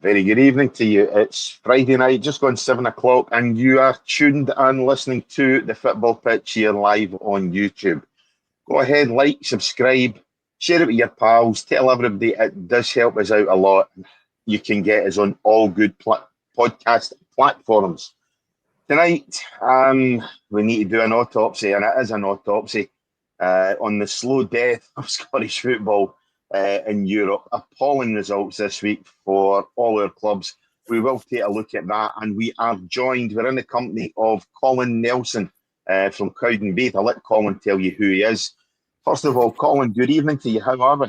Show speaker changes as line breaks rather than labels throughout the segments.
Very good evening to you. It's Friday night, just gone 7 o'clock, and you are tuned and listening to the Football Pitch here live on YouTube. Go ahead, like, subscribe, share it with your pals, tell everybody. It does help us out a lot. You can get us on all good podcast platforms. Tonight, we need to do an autopsy, and it is an autopsy on the slow death of Scottish football in Europe. Appalling results this week for all our clubs. We will take a look at that, and we're in the company of Colin Nelson from Cowdenbeath. I'll let Colin tell you who he is. First of all, Colin, good evening to you. How are we?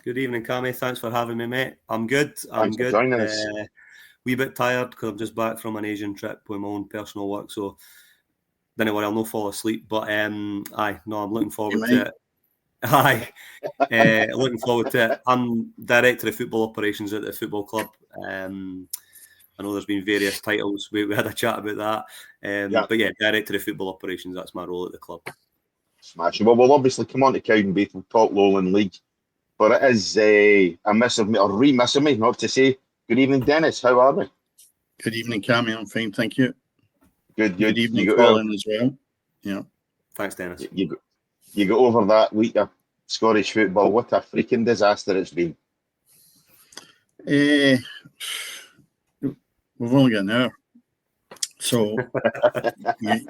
Good evening, Cammy. Thanks for having me, mate. I'm good.
Thanks for joining us.
Wee bit tired because I'm just back from an Asian trip with my own personal work, so don't worry, I'll not fall asleep. But I'm looking forward to it. Looking forward to it. I'm Director of Football Operations at the football club. I know there's been various titles. We had a chat about that. But yeah, Director of Football Operations, that's my role at the club.
Smashing. Well, we'll obviously come on to Cowdenbeath. We'll talk Lowland League. But it is a miss of me, or remiss of me, not to say. Good evening, Dennis. How are we?
Good evening, Cammy. I'm fine, thank you.
Good.
Good evening, Colin, as well. Yeah.
Thanks, Dennis.
You got over that week of Scottish football. What a freaking disaster it's been.
We've only got an hour. So,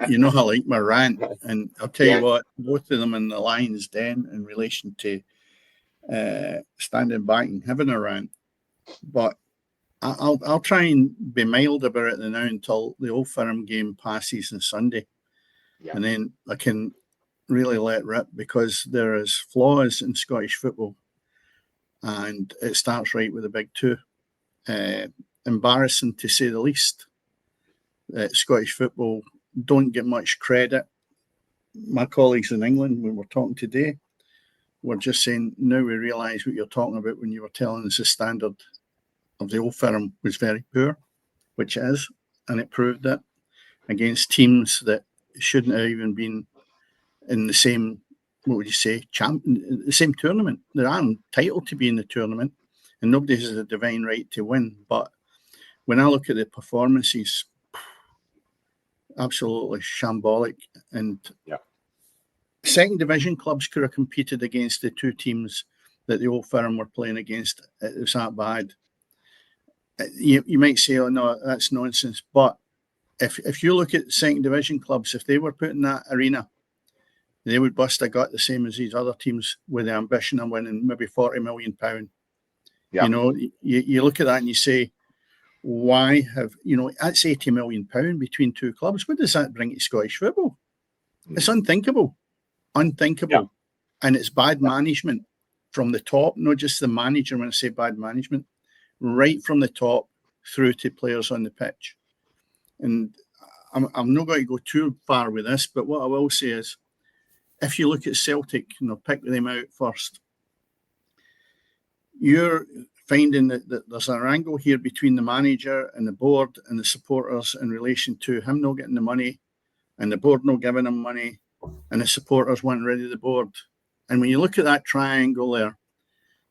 you know how I like my rant. And I'll tell you what, both of them in the Lions' Den in relation to standing back and having a rant. But I'll try and be mild about it now until the Old Firm game passes on Sunday. Yeah. And then I can really let rip, because there is flaws in Scottish football, and it starts right with the big two. Embarrassing, to say the least. Scottish football don't get much credit. My colleagues in England, when we're talking today, were just saying, now we realise what you're talking about when you were telling us the standard of the Old Firm was very poor, which it is, and it proved it against teams that shouldn't have even been in the same, the same tournament. They are entitled to be in the tournament, and nobody has a divine right to win. But when I look at the performances, absolutely shambolic. And second division clubs could have competed against the two teams that the Old Firm were playing against. It was that bad. You might say, oh no, that's nonsense. But if you look at second division clubs, if they were put in that arena, they would bust a gut the same as these other teams with the ambition of winning maybe £40 million. Yeah. You know, you look at that and you say, why have, that's £80 million between two clubs. What does that bring to Scottish football? It's unthinkable. Yeah. And it's bad management from the top, not just the manager when I say bad management, right from the top through to players on the pitch. And I'm not going to go too far with this, but what I will say is, if you look at Celtic, I'll pick them out first, you're finding that there's an angle here between the manager and the board and the supporters in relation to him not getting the money and the board not giving him money and the supporters wanting rid of the board. And when you look at that triangle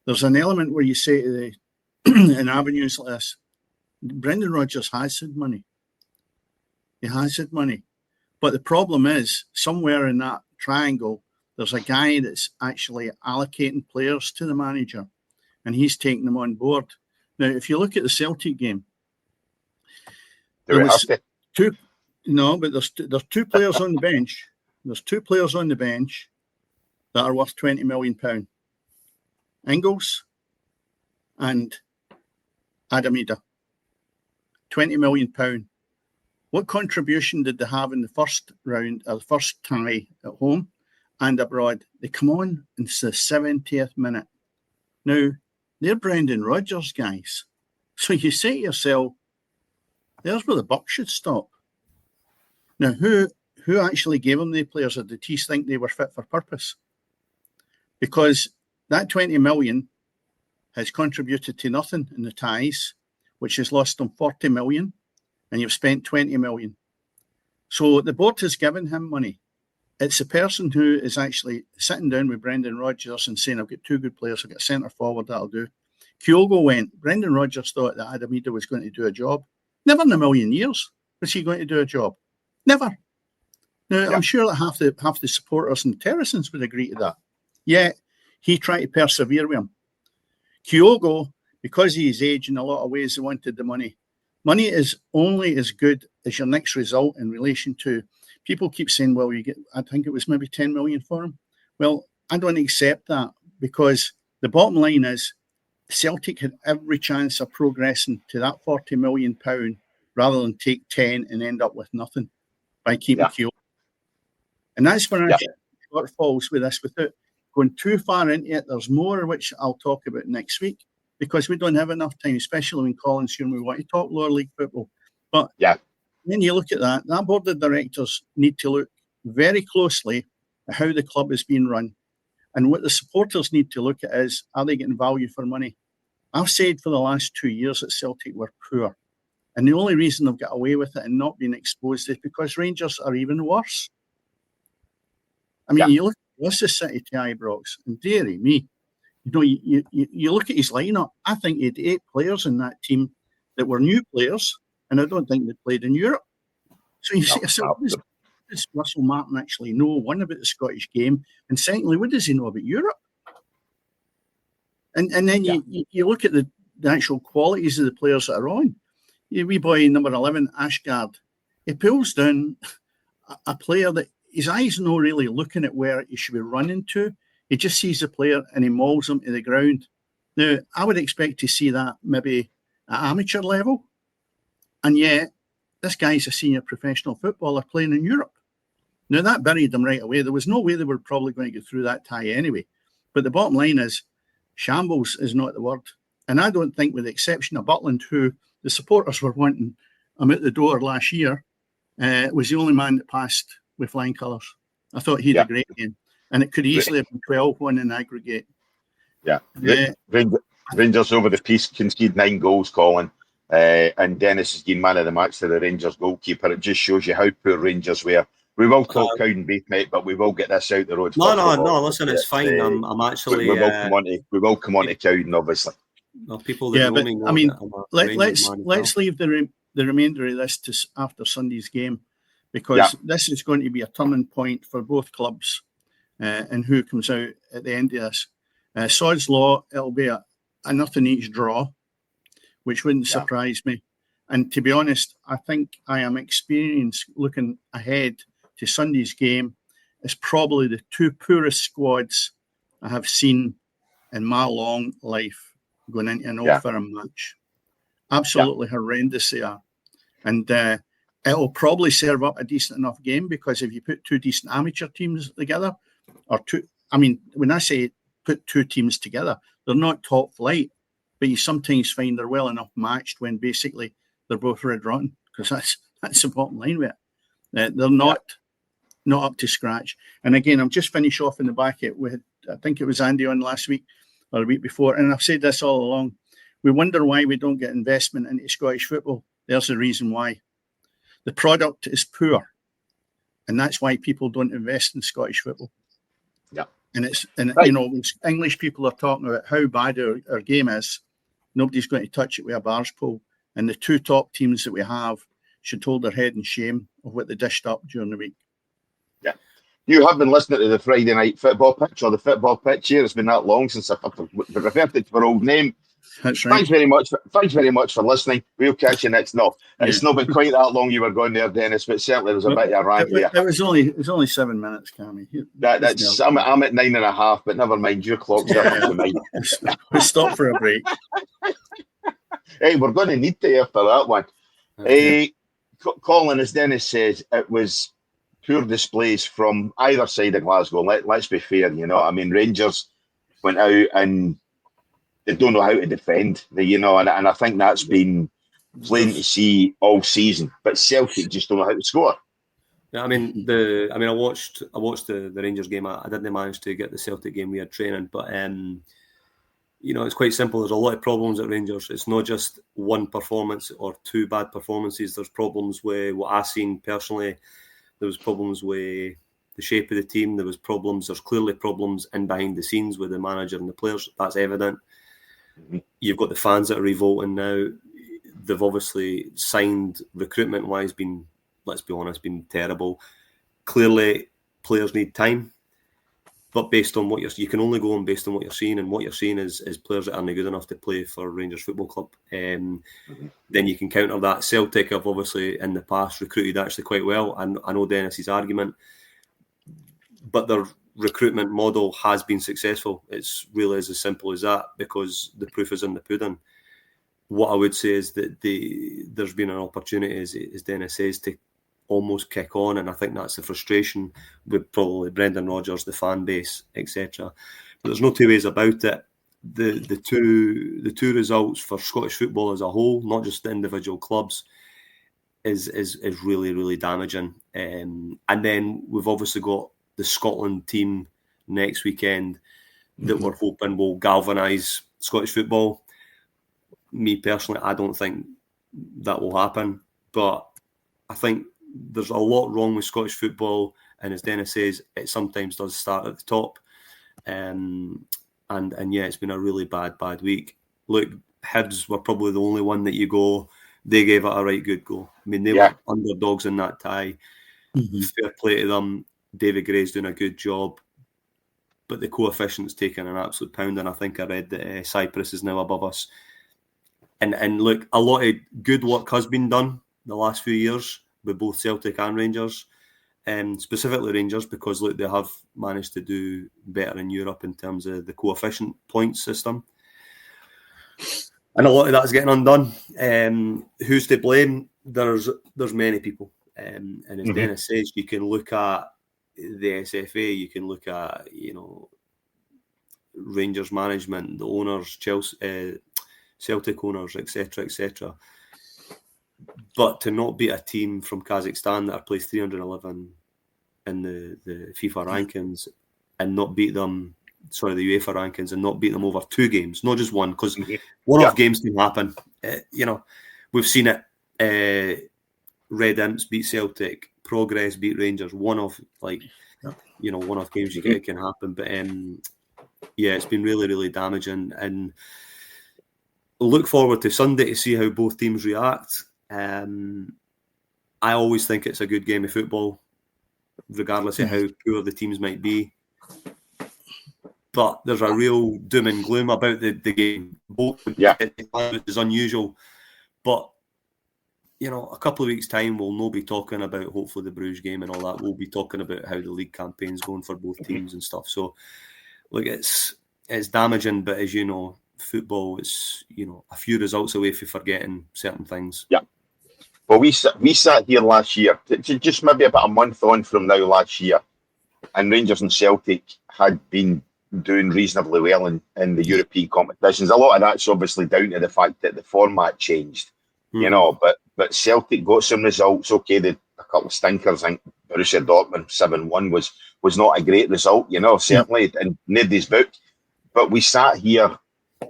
there's an element where you say to in avenues like this, Brendan Rodgers has had money. He has had money. But the problem is, somewhere in that triangle, there's a guy that's actually allocating players to the manager, and he's taking them on board. Now, if you look at the Celtic game, there's two players on the bench. There's two players on the bench that are worth £20 million. Ingles and Adamida. £20 million. What contribution did they have in the first round, or the first tie at home and abroad? They come on in the 70th minute. Now, they're Brendan Rodgers guys. So you say to yourself, there's where the buck should stop. Now, who actually gave them the players, or did he think they were fit for purpose? Because that 20 million has contributed to nothing in the ties, which has lost them 40 million, and you've spent 20 million. So the board has given him money. It's the person who is actually sitting down with Brendan Rodgers and saying, I've got two good players, I've got a centre forward that'll do. Kyogo went. Brendan Rodgers thought that Adamida was going to do a job. Never in a million years was he going to do a job. Never. Now, I'm sure that half the supporters and Terracins would agree to that. Yet, he tried to persevere with him. Kyogo, because of his age, in a lot of ways, he wanted the money. Money is only as good as your next result in relation to, people keep saying, well, you get, I think it was maybe 10 million for him. Well, I don't accept that, because the bottom line is Celtic had every chance of progressing to that £40 million rather than take 10 and end up with nothing by keeping Kyogo. And that's where I shortfalls with this, without going too far into it. There's more which I'll talk about next week, because we don't have enough time, especially when Colin's here and we want to talk lower league football. But when you look at that board of directors need to look very closely at how the club is being run. And what the supporters need to look at is, are they getting value for money? I've said for the last 2 years that Celtic were poor. And the only reason they've got away with it and not being exposed is because Rangers are even worse. I mean, you look at Leicester City to Ibrox, and dearie me, you look at his lineup. I think he had 8 players in that team that were new players, and I don't think they played in Europe. So you see yourself, does Russell Martin actually know, one, about the Scottish game, and secondly, what does he know about Europe? And then you look at the actual qualities of the players that are on. Your wee boy number 11, Ashgard, he pulls down a player that his eyes not really looking at where he should be running to. He just sees the player and he mauls him to the ground. Now, I would expect to see that maybe at amateur level. And yet, this guy's a senior professional footballer playing in Europe. Now, that buried them right away. There was no way they were probably going to get through that tie anyway. But the bottom line is, shambles is not the word. And I don't think, with the exception of Butland, who the supporters were wanting him out the door last year, was the only man that passed with flying colours. I thought he had a great game. And it could easily have been 12-1 in aggregate.
Rangers over the piece conceded 9 goals, Colin. And Dennis has been man of the match to the Rangers goalkeeper. It just shows you how poor Rangers were. We will talk Cowdenbeath, mate, but we will get this out the road.
No, listen, it's fine. I'm actually...
We will come on to Cowden, obviously.
Well, people that know me know, I mean,
let's leave the remainder of this to after Sunday's game, because this is going to be a turning point for both clubs and who comes out at the end of this. Sod's Law, it'll be a nothing each draw, which wouldn't surprise me. And to be honest, I think I am experienced looking ahead to Sunday's game is probably the 2 poorest squads I have seen in my long life going into an Old Firm match. Absolutely horrendous they are. And it'll probably serve up a decent enough game, because if you put 2 decent amateur teams together, when I say put 2 teams together, they're not top flight, but you sometimes find they're well enough matched when basically they're both red rotten, because that's the bottom line with it. They're not up to scratch. And again, I'm just finish off in the back. I think it was Andy on last week or the week before, and I've said this all along. We wonder why we don't get investment into Scottish football. There's the reason why. The product is poor, and that's why people don't invest in Scottish football. When English people are talking about how bad our game is, nobody's going to touch it with a barge pole. And the 2 top teams that we have should hold their head in shame of what they dished up during the week.
Yeah. You have been listening to the Friday Night Football Pitch, or the Football Pitch here. It's been that long since I've referred to our old name.
That's right.
Thanks very much for listening. We'll catch you next. It's not been quite that long you were going there, Dennis, but certainly there's a bit of a rant here.
It was only 7 minutes, Cammy.
I'm at 9.5, but never mind. Your clock's different to mine.
We'll stop for a break.
Hey, we're going to need to after that one. Colin, as Dennis says, it was poor displays from either side of Glasgow. Let's be fair, you know. I mean, Rangers went out and they don't know how to defend, and I think that's been plain to see all season. But Celtic just don't know how to score.
Yeah, I watched the Rangers game. I didn't manage to get the Celtic game. We had training, but it's quite simple. There's a lot of problems at Rangers. It's not just one performance or 2 bad performances. There's problems with what I've seen personally. There was problems with the shape of the team. There's clearly problems in behind the scenes with the manager and the players. That's evident. You've got the fans that are revolting now. They've obviously signed recruitment-wise, let's be honest, been terrible. Clearly, players need time, but based on what you can only go on based on what you're seeing, and what you're seeing is players that aren't good enough to play for Rangers Football Club. Then you can counter that. Celtic have obviously in the past recruited actually quite well, and I know Dennis's argument, but their recruitment model has been successful. It's really as simple as that, because the proof is in the pudding. What I would say is that there's been an opportunity, as Dennis says, to almost kick on, and I think that's the frustration with probably Brendan Rodgers, the fan base, etc. But there's no two ways about it. The two results for Scottish football as a whole, not just the individual clubs, is really, really damaging. And then we've obviously got the Scotland team next weekend that we're hoping will galvanise Scottish football. Me personally, I don't think that will happen, but I think there's a lot wrong with Scottish football, and as Dennis says, it sometimes does start at the top. And yeah, it's been a really bad week. Look, Hibs were probably the only one that you go, they gave it a right good go. I mean, they were underdogs in that tie. Fair play to them. David Gray's doing a good job, but the coefficient's taken an absolute pound, and I think I read that Cyprus is now above us. And look, a lot of good work has been done the last few years with both Celtic and Rangers, specifically Rangers, because look, they have managed to do better in Europe in terms of the coefficient points system. And a lot of that's getting undone. Who's to blame? There's many people. And as Dennis says, you can look at the SFA, you can look at, Rangers management, the owners, Chelsea, Celtic owners, etc., etc. But to not beat a team from Kazakhstan that are placed 311 in the FIFA rankings, and not beat them, the UEFA rankings, and not beat them over two games, not just one, because one-off games can happen. We've seen it. Red Imps beat Celtic, Progress beat Rangers. One-off games it can happen. But it's been really, really damaging, and look forward to Sunday to see how both teams react. I always think it's a good game of football, regardless of how poor the teams might be. But there's a real doom and gloom about the game. Both is unusual. But, a couple of weeks' time, we'll not be talking about, hopefully, the Bruges game and all that. We'll be talking about how the league campaign's going for both teams and stuff. So, look, it's damaging, but as you know, football is, a few results away from forgetting certain things.
Yeah. Well, we sat here last year, just maybe about a month on from now last year, and Rangers and Celtic had been doing reasonably well in the European competitions. A lot of that's obviously down to the fact that the format changed, but Celtic got some results. Okay, a couple of stinkers. I think Borussia Dortmund 7-1 was not a great result, certainly in nobody's book. But we sat here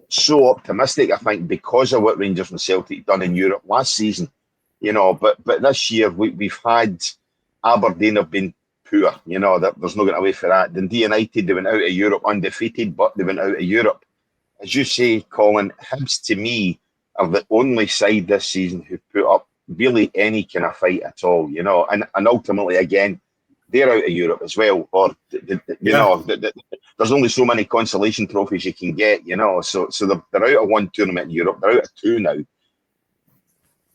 so optimistic, I think, because of what Rangers and Celtic done in Europe last season, but this year we've had Aberdeen have been poor, that there's no getting away for that. Dundee United, they went out of Europe undefeated, but they went out of Europe. As you say, Colin, Hibs to me are the only side this season who put up really any kind of fight at all, and ultimately, again, they're out of Europe as well, or there's only so many consolation trophies you can get, so they're out of one tournament in Europe, they're out of two now.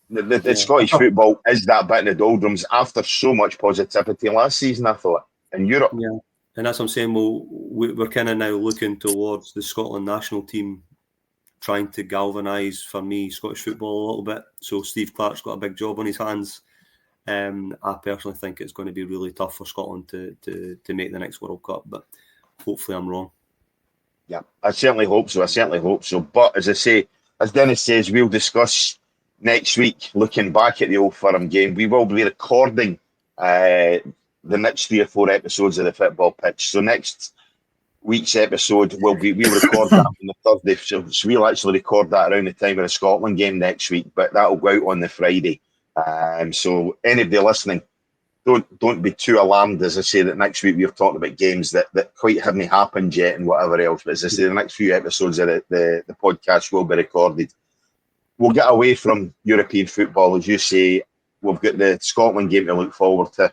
The Scottish football is that bit in the doldrums after so much positivity last season, I thought, in Europe.
Yeah, and that's what I'm saying. We're kind of now looking towards the Scotland national team, trying to galvanise, for me, Scottish football a little bit. So Steve Clarke's got a big job on his hands. I personally think it's going to be really tough for Scotland to make the next World Cup, but hopefully I'm wrong.
Yeah, I certainly hope so. But as I say, as Dennis says, we'll discuss next week, looking back at the Old Firm game. We will be recording the next 3 or 4 episodes of the Football Pitch. So next week's episode we'll record that on the Thursday. So we'll actually record that around the time of the Scotland game next week, but that'll go out on the Friday. So anybody listening, don't be too alarmed, as I say, that next week we're talking about games that quite haven't happened yet and whatever else. But as I say, the next few episodes of the podcast will be recorded. We'll get away from European football, as you say. We've got the Scotland game to look forward to.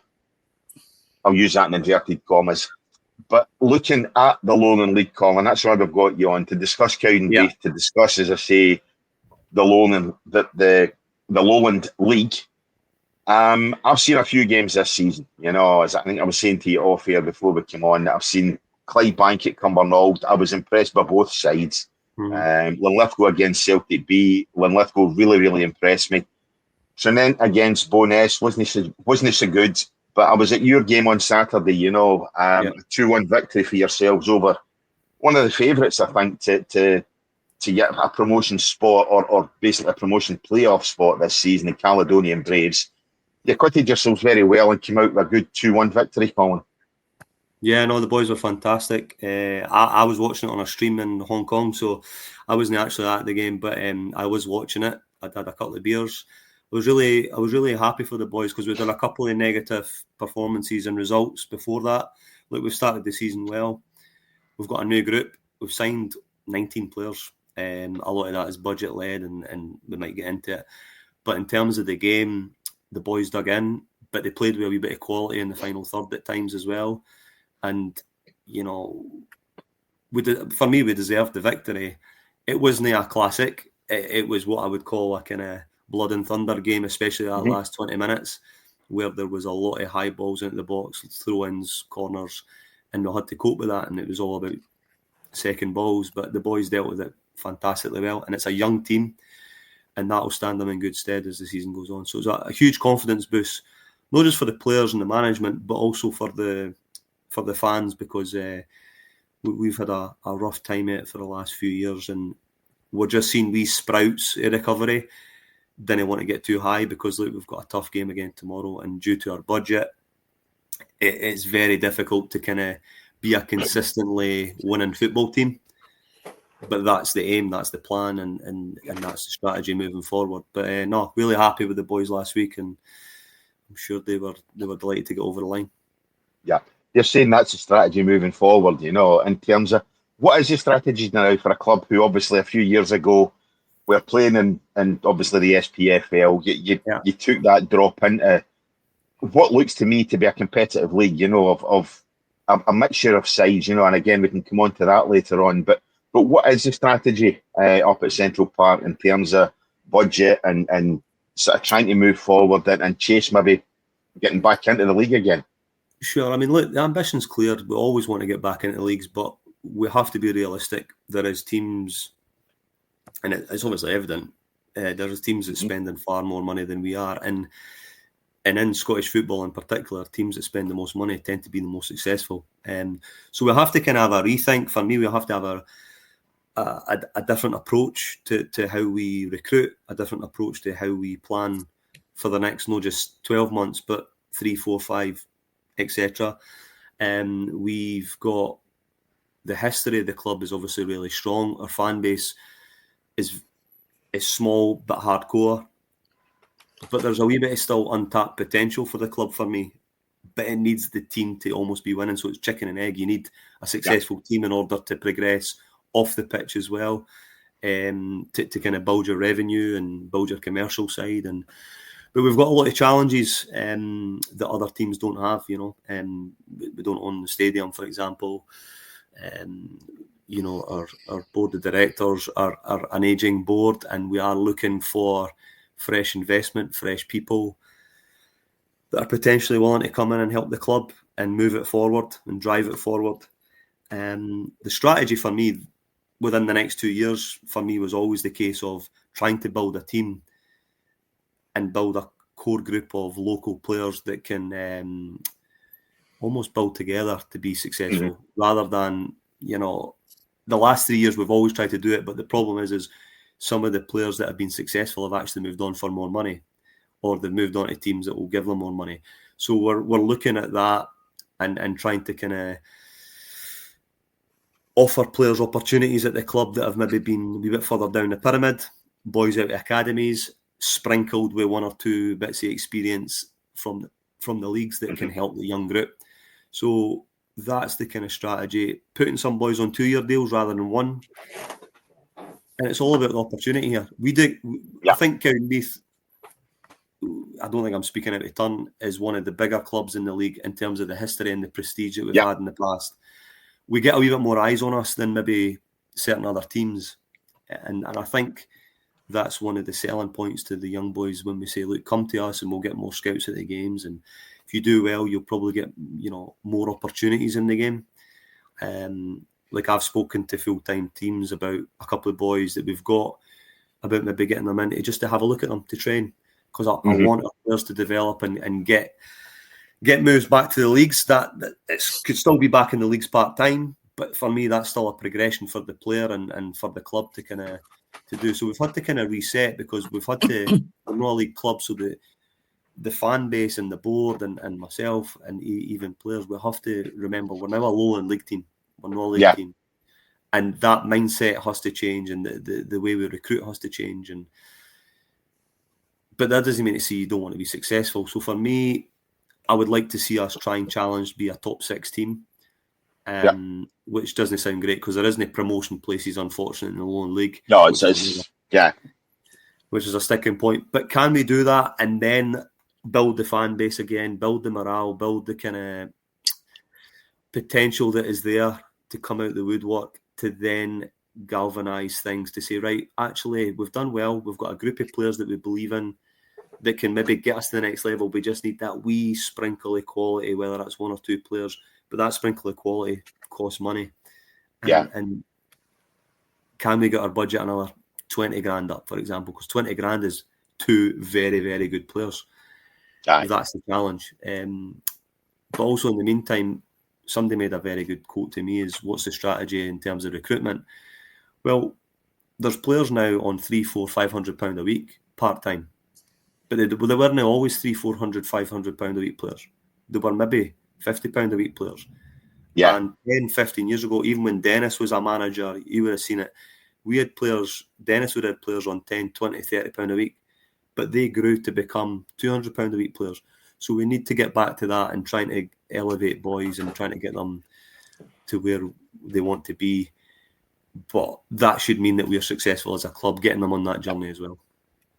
I'll use that in inverted commas. But looking at the Lowland League, Colin, that's why we've got you on, to discuss Cowdenbeath, to discuss, as I say, the Lowland League. I've seen a few games this season. As I think I was saying to you off air before we came on, that I've seen Clydebank at Cumbernauld. I was impressed by both sides. Linlithgow against Celtic B. Linlithgow really, really impressed me. Tranent against Bo'ness wasn't so good. But I was at your game on Saturday, a 2-1 victory for yourselves over one of the favourites, I think, to get a promotion spot or basically a promotion playoff spot this season, the Caledonian Braves. You acquitted yourselves very well and came out with a good 2-1 victory, Colin.
Yeah, no, the boys were fantastic. I was watching it on a stream in Hong Kong, so I wasn't actually at the game, but I was watching it. I'd had a couple of beers. I was really happy for the boys because we've done a couple of negative performances and results before that. Look, we've started the season well. We've got a new group. We've signed 19 players. A lot of that is budget led, and we might get into it. But in terms of the game, the boys dug in, but they played with a wee bit of quality in the final third at times as well. And for me, we deserved the victory. It wasn't a classic. It was what I would call a kind of blood and thunder game, especially that last 20 minutes, where there was a lot of high balls into the box, throw-ins, corners, and we had to cope with that, and it was all about second balls, but the boys dealt with it fantastically well, and it's a young team, and that will stand them in good stead as the season goes on. So it's a huge confidence boost, not just for the players and the management, but also for the fans, because we've had a rough time at it for the last few years, and we're just seeing these sprouts of recovery. Didn't want to get too high because look, we've got a tough game again tomorrow, and due to our budget, it's very difficult to kind of be a consistently winning football team. But that's the aim, that's the plan, and that's the strategy moving forward. But no, really happy with the boys last week, and I'm sure they were delighted to get over the line. Yeah,
you're saying that's the strategy moving forward. In terms of what is the strategy now for a club who obviously a few years ago were playing in obviously the SPFL. You took that drop into what looks to me to be a competitive league, of a mixture of sides, and again, we can come on to that later on. But what is the strategy up at Central Park in terms of budget and sort of trying to move forward and chase maybe getting back into the league again?
Sure. I mean, look, the ambition's clear. We always want to get back into leagues, but we have to be realistic. There is teams, and it's obviously evident, there's teams that spending far more money than we are. And in Scottish football in particular, teams that spend the most money tend to be the most successful. So we have to kind of have a rethink. For me, we have to have a different approach to how we recruit, a different approach to how we plan for the next, not just 12 months, but 3, 4, 5, etc. We've got the history of the club is obviously really strong. Our fan base is small but hardcore. But there's a wee bit of still untapped potential for the club for me. But it needs the team to almost be winning. So it's chicken and egg. You need a successful team in order to progress off the pitch as well, to kind of build your revenue and build your commercial side. But we've got a lot of challenges that other teams don't have, we don't own the stadium, for example. Our board of directors are an ageing board, and we are looking for fresh investment, fresh people that are potentially willing to come in and help the club and move it forward and drive it forward. The strategy for me within the next 2 years, for me, was always the case of trying to build a team and build a core group of local players that can almost build together to be successful, rather than, the last 3 years we've always tried to do it, but the problem is some of the players that have been successful have actually moved on for more money, or they've moved on to teams that will give them more money. So we're looking at that and trying to kind of offer players opportunities at the club that have maybe been a wee bit further down the pyramid, boys out of academies, sprinkled with 1 or 2 bits of experience from from the leagues that can help the young group. So that's the kind of strategy. Putting some boys on 2-year deals rather than one. And it's all about the opportunity here. I think Cowdenbeath, I don't think I'm speaking out of turn, is one of the bigger clubs in the league in terms of the history and the prestige that we've had in the past. We get a wee bit more eyes on us than maybe certain other teams. And I think that's one of the selling points to the young boys when we say, look, come to us and we'll get more scouts at the games. And if you do well, you'll probably get, more opportunities in the game. Like I've spoken to full-time teams about a couple of boys that we've got, about maybe getting them in just to have a look at them, to train. Because I want our players to develop and get moves back to the leagues. That it could still be back in the leagues part-time, but for me, that's still a progression for the player and for the club to kind of to do. So we've had to kind of reset, because we've had to, we're not a league club, so the fan base and the board and myself and even players, we have to remember we're now a Lowland League team. We're not a league team. And that mindset has to change, and the way we recruit has to change. But that doesn't mean to say you don't want to be successful. So for me, I would like to see us try and challenge, be a top 6 team, which doesn't sound great because there isn't promotion places, unfortunately, in the Lowland League.
No,
which is a sticking point. But can we do that and then build the fan base again, build the morale, build the kind of potential that is there to come out the woodwork, to then galvanise things, to say, right, actually, we've done well. We've got a group of players that we believe in that can maybe get us to the next level. We just need that wee sprinkle of quality, whether that's 1 or 2 players. But that sprinkle of quality costs money. And can we get our budget another 20 grand up, for example? Because 20 grand is 2 very, very good players. That's the challenge. But also in the meantime, somebody made a very good quote to me, is what's the strategy in terms of recruitment? Well, there's players now on £300-500 a week part-time. But they weren't always £300-400-500 a week players. They were maybe £50 a week players. And 10-15 years ago, even when Dennis was a manager, you would have seen it. We had players, Dennis would have had players on £10, £20, £30 a week, but they grew to become £200 a week players. So we need to get back to that and trying to elevate boys and trying to get them to where they want to be. But that should mean that we are successful as a club, getting them on that journey as well.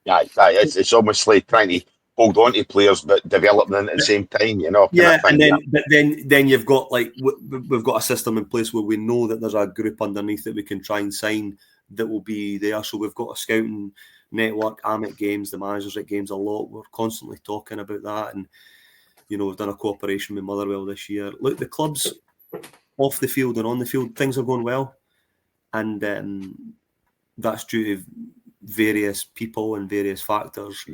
It's almost like trying to hold on to players but develop them at the same time,
But then you've got, like, we've got a system in place where we know that there's a group underneath that we can try and sign that will be there. So we've got a scouting network. I'm at games, the managers at games a lot. We're constantly talking about that, and we've done a cooperation with Motherwell this year. Look, the clubs off the field and on the field, things are going well, and that's due to various people and various factors.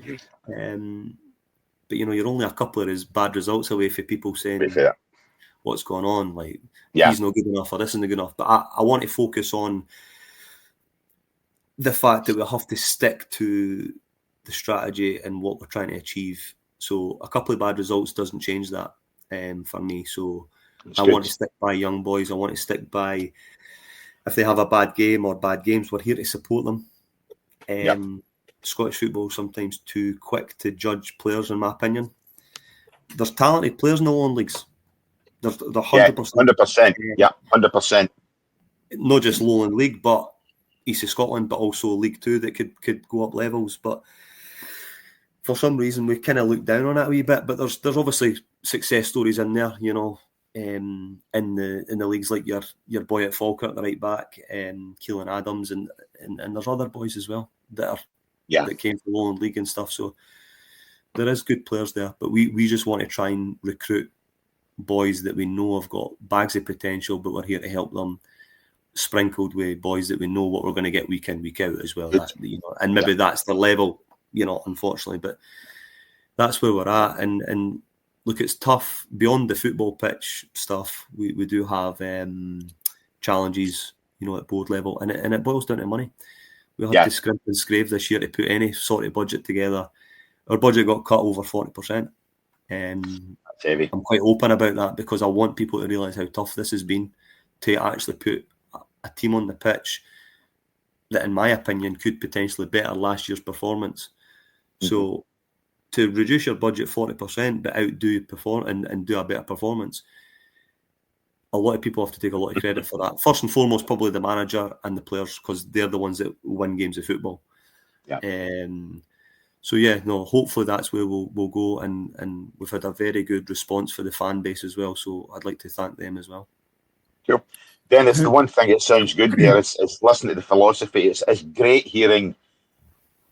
But you're only a couple of his bad results away for people saying what's going on, like he's not good enough or this isn't good enough. But I want to focus on the fact that we have to stick to the strategy and what we're trying to achieve. So a couple of bad results doesn't change that for me. So I want to stick by young boys. I want to stick by, if they have a bad game or bad games, we're here to support them. Scottish football is sometimes too quick to judge players, in my opinion. There's talented players in the Lowland Leagues. They're 100%.
100%. 100%.
Not just Lowland League, but East of Scotland, but also League 2 that could go up levels. But for some reason, we kind of look down on it a wee bit. But there's obviously success stories in there, in the leagues, like your boy at Falkirk, the right back, Keelan Adams, and there's other boys as well that came from Lowland League and stuff. So there is good players there, but we just want to try and recruit boys that we know have got bags of potential, but we're here to help them, sprinkled with boys that we know what we're going to get week in, week out as well. And maybe that's the level, unfortunately, but that's where we're at. And look, it's tough beyond the football pitch stuff. We do have challenges, at board level, and it boils down to money. We had to scrimp and scrape this year to put any sort of budget together. Our budget got cut over 40%.
That's heavy.
I'm quite open about that because I want people to realise how tough this has been to actually put a team on the pitch that, in my opinion, could potentially better last year's performance. Mm-hmm. So to reduce your budget 40% but outdo perform and do a better performance. A lot of people have to take a lot of credit for that. First and foremost, probably the manager and the players, because they're the ones that win games of football.
Yeah.
So yeah, no, hopefully that's where we'll go, and we've had a very good response for the fan base as well. So I'd like to thank them as well.
Cool. Dennis, the one thing that sounds good there is listening to the philosophy. It's great hearing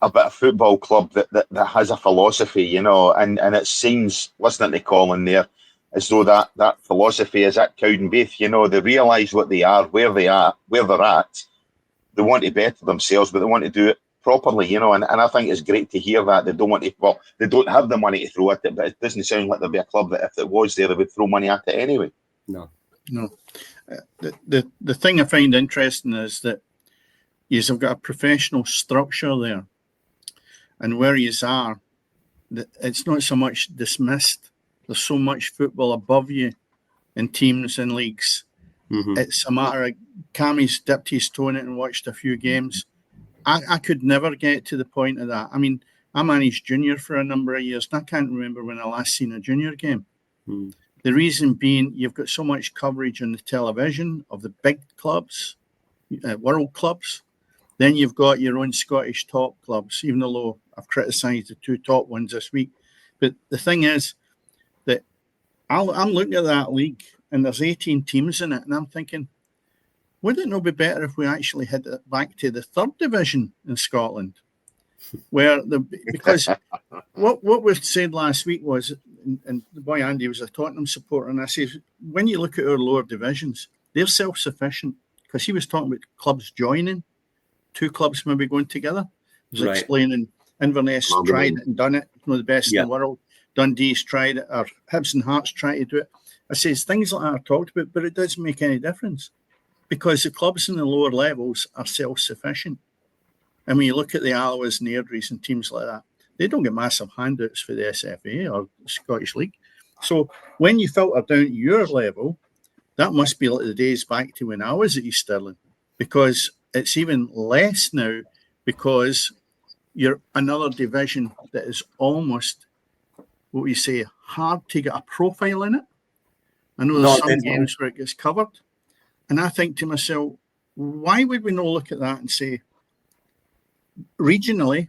about a football club that has a philosophy, you know, and it seems, listening to Colin there, as though that philosophy is at Cowdenbeath. You know, they realise what they are, where they're at. They want to better themselves, but they want to do it properly, you know, and I think it's great to hear that. They don't want to, well, they don't have the money to throw at it, but it doesn't sound like there'd be a club that if it was there, they would throw money at it anyway.
No.
The thing I find interesting is that you've got a professional structure there, and where you are, it's not so much dismissed. There's so much football above you in teams and leagues.
Mm-hmm.
It's a matter of Cammy's dipped his toe in it and watched a few games. I could never get to the point of that. I mean, I managed junior for a number of years, and I can't remember when I last seen a junior game.
Mm.
The reason being, you've got so much coverage on the television of the big clubs, world clubs. Then you've got your own Scottish top clubs, even though I've criticised the two top ones this week. But the thing is that I'm looking at that league, and there's 18 teams in it, and I'm thinking, would it not be better if we actually head it back to the third division in Scotland? Because what we said last week was, and the boy Andy was a Tottenham supporter, and I said, when you look at our lower divisions, they're self-sufficient, because he was talking about clubs joining, two clubs maybe going together. He was explaining Inverness tried it and done it, one of the best in the world. Dundee's tried it, or Hibs and Hearts tried to do it. I says things like that are talked about, but it doesn't make any difference, because the clubs in the lower levels are self-sufficient. And when you look at the Alloas and Airdries and teams like that, they don't get massive handouts for the SFA or the Scottish League. So when you filter down to your level, that must be like the days back to when I was at East Stirling, because it's even less now, because you're another division that is almost, what we say, hard to get a profile in it. I know there's some games where it gets covered. And I think to myself, why would we not look at that and say, regionally,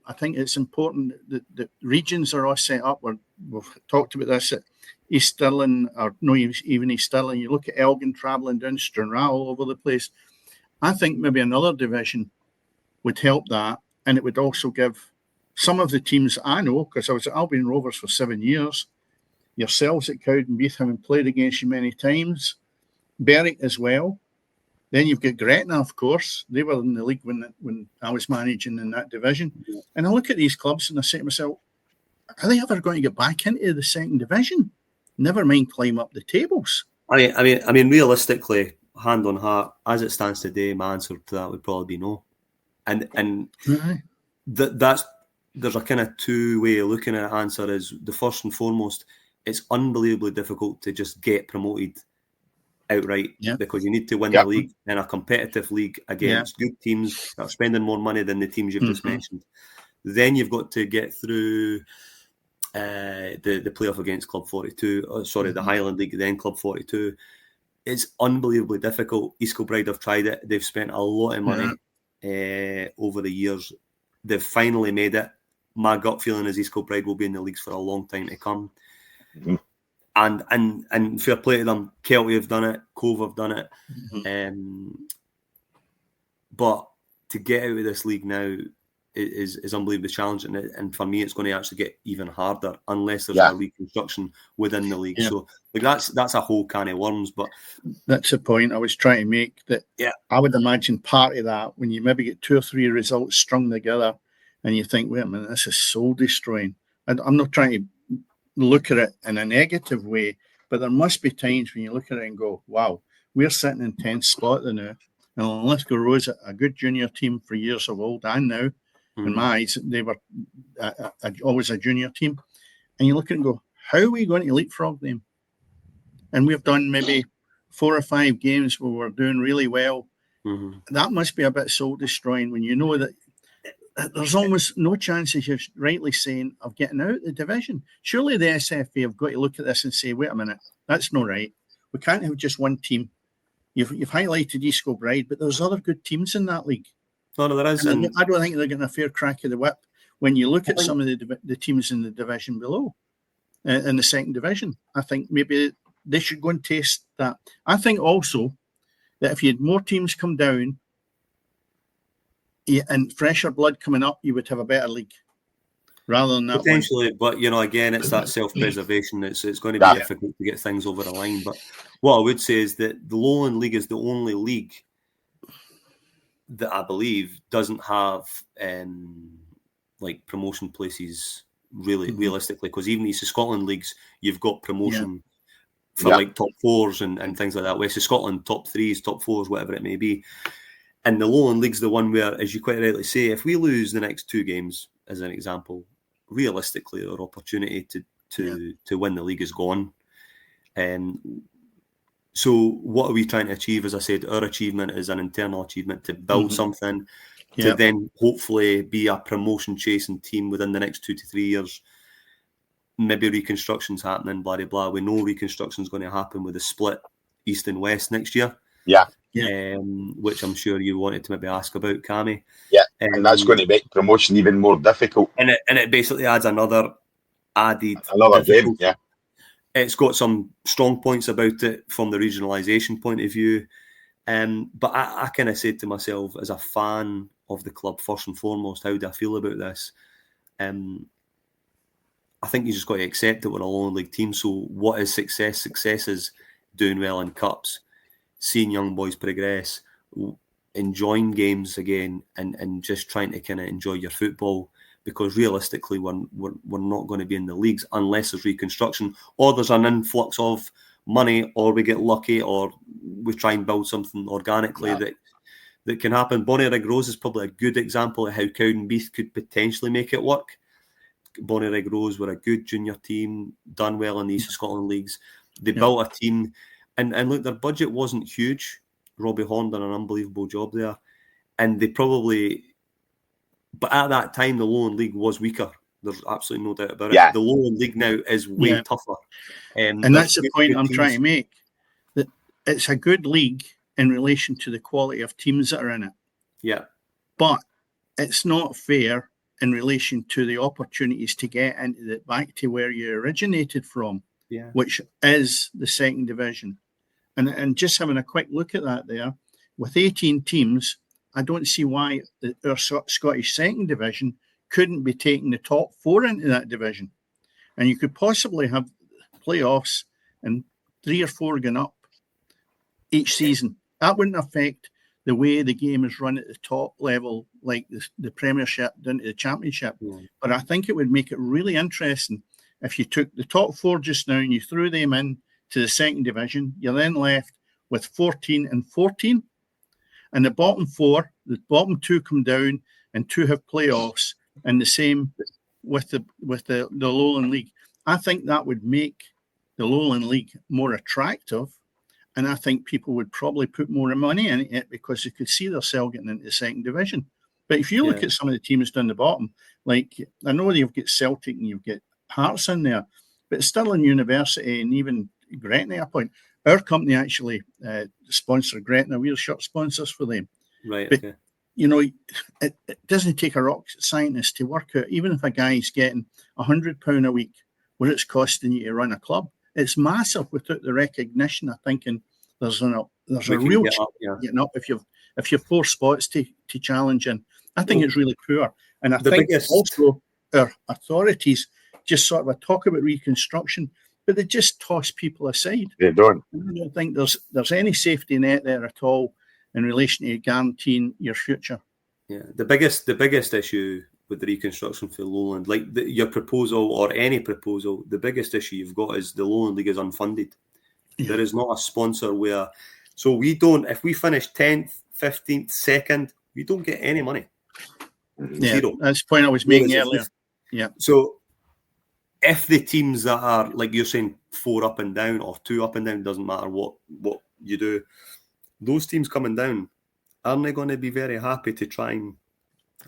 I think it's important that regions are all set up. We've talked about this at East Stirling, or no, even East Stirling. You look at Elgin travelling down Stranraer all over the place. I think maybe another division would help that, and it would also give some of the teams I know, because I was at Albion Rovers for 7 years, yourselves at Cowdenbeath, having played against you many times, Berwick as well. Then you've got Gretna, of course. They were in the league when I was managing in that division. And I look at these clubs and I say to myself, are they ever going to get back into the second division? Never mind climb up the tables.
I mean, realistically, hand on heart, as it stands today, my answer to that would probably be no. And there's a kind of two-way of looking at answer. Is the first and foremost, it's unbelievably difficult to just get promoted outright, because you need to win the league in a competitive league against good teams that are spending more money than the teams you've just mentioned. Then you've got to get through the playoff against Club 42, the Highland League, then Club 42. It's unbelievably difficult. East Kilbride have tried it. They've spent a lot of money over the years. They've finally made it. My gut feeling is East Kilbride will be in the leagues for a long time to come. Mm-hmm. And fair play to them. Kelty have done it. Cove have done it. Mm-hmm. But to get out of this league now is unbelievably challenging. And for me, it's going to actually get even harder unless there's a reconstruction within the league. So that's a whole can of worms. But
that's the point I was trying to make. That I would imagine part of that, when you maybe get 2 or 3 results strung together and you think, wait a minute, this is soul destroying. And I'm not trying to look at it in a negative way, but there must be times when you look at it and go, wow, we're sitting in 10th spot now, and Linlithgow Rose, a good junior team for years of old, and now in my eyes they were always a junior team, and you look at it and go, how are we going to leapfrog them? And we've done maybe 4 or 5 games where we're doing really well. That must be a bit soul destroying when you know that there's almost no chance, as you're rightly saying, of getting out of the division. Surely the SFA have got to look at this and say, wait a minute, that's not right. We can't have just one team. You've highlighted East Kilbride, but there's other good teams in that league.
No, there is.
And I don't think they're getting a fair crack of the whip when you look at some of the teams in the division below, in the second division. I think maybe they should go and taste that. I think also that if you had more teams come down and fresher blood coming up, you would have a better league rather than that.
Potentially, but again, it's that self-preservation. It's going to be difficult to get things over the line. But what I would say is that the Lowland League is the only league that I believe doesn't have like promotion places realistically, because even these Scotland leagues, you've got promotion for like top fours and things like that. West of Scotland, top threes, top fours, whatever it may be. And the Lowland League's the one where, as you quite rightly say, if we lose the next 2 games, as an example, realistically, our opportunity to win the league is gone. So what are we trying to achieve? As I said, our achievement is an internal achievement to build something, to then hopefully be a promotion-chasing team within the next 2 to 3 years. Maybe reconstruction's happening, blah, blah, blah. We know reconstruction's going to happen with a split east and west next year.
Yeah.
Which I'm sure you wanted to maybe ask about, Cammy.
Yeah, and that's going to make promotion even more difficult.
And it basically adds another
game, yeah.
It's got some strong points about it from the regionalisation point of view. But I kind of said to myself, as a fan of the club, first and foremost, how do I feel about this? I think you just got to accept that we're a Lowland League team. So what is success? Success is doing well in cups, seeing young boys progress, enjoying games again, and just trying to kind of enjoy your football. Because realistically, we're not going to be in the leagues unless there's reconstruction, or there's an influx of money, or we get lucky, or we try and build something organically that can happen. Bonnyrigg Rose is probably a good example of how Cowdenbeath could potentially make it work. Bonnyrigg Rose were a good junior team, done well in the East of Scotland leagues. They built a team, and look, their budget wasn't huge. Robbie Horn done an unbelievable job there, and they probably. But at that time, the Lowland League was weaker. There's absolutely no doubt about it. The Lowland League now is way tougher.
And that's the point I'm trying to make. That it's a good league in relation to the quality of teams that are in it.
Yeah.
But it's not fair in relation to the opportunities to get into back to where you originated from, which is the second division. And just having a quick look at that there, with 18 teams, I don't see why our Scottish second division couldn't be taking the top 4 into that division. And you could possibly have playoffs and 3 or 4 going up each season. That wouldn't affect the way the game is run at the top level, like the Premiership down to the Championship. But I think it would make it really interesting if you took the top 4 just now and you threw them in to the second division. You're then left with 14 and 14. And the bottom 4, the bottom 2 come down and 2 have playoffs, and the same with the Lowland League. I think that would make the Lowland League more attractive, and I think people would probably put more money in it because they could see themselves getting into the second division. But if you look at some of the teams down the bottom, like I know you've got Celtic and you've got Hearts in there, but Stirling University and even Gretna Point. Our company actually sponsored Gretna. We're shirt sponsors for them.
Right.
But, it doesn't take a rocket scientist to work out, even if a guy's getting £100 a week, what it's costing you to run a club. It's massive without the recognition. I think, and there's a real getting up if you've 4 spots to challenge in. I think it's really poor. And I think also our authorities just sort of talk about reconstruction, but they just toss people aside.
They don't.
I don't think there's any safety net there at all in relation to guaranteeing your future.
Yeah, the biggest issue with the reconstruction for Lowland, like your proposal or any proposal, the biggest issue you've got is the Lowland League is unfunded. Yeah. There is not a sponsor where, so we don't. If we finish 10th, 15th, 2nd, we don't get any money. Zero.
That's the point I was making earlier. Yeah.
So if the teams that are, like you're saying, 4 up and down or 2 up and down, doesn't matter what you do, those teams coming down, aren't they going to be very happy to try and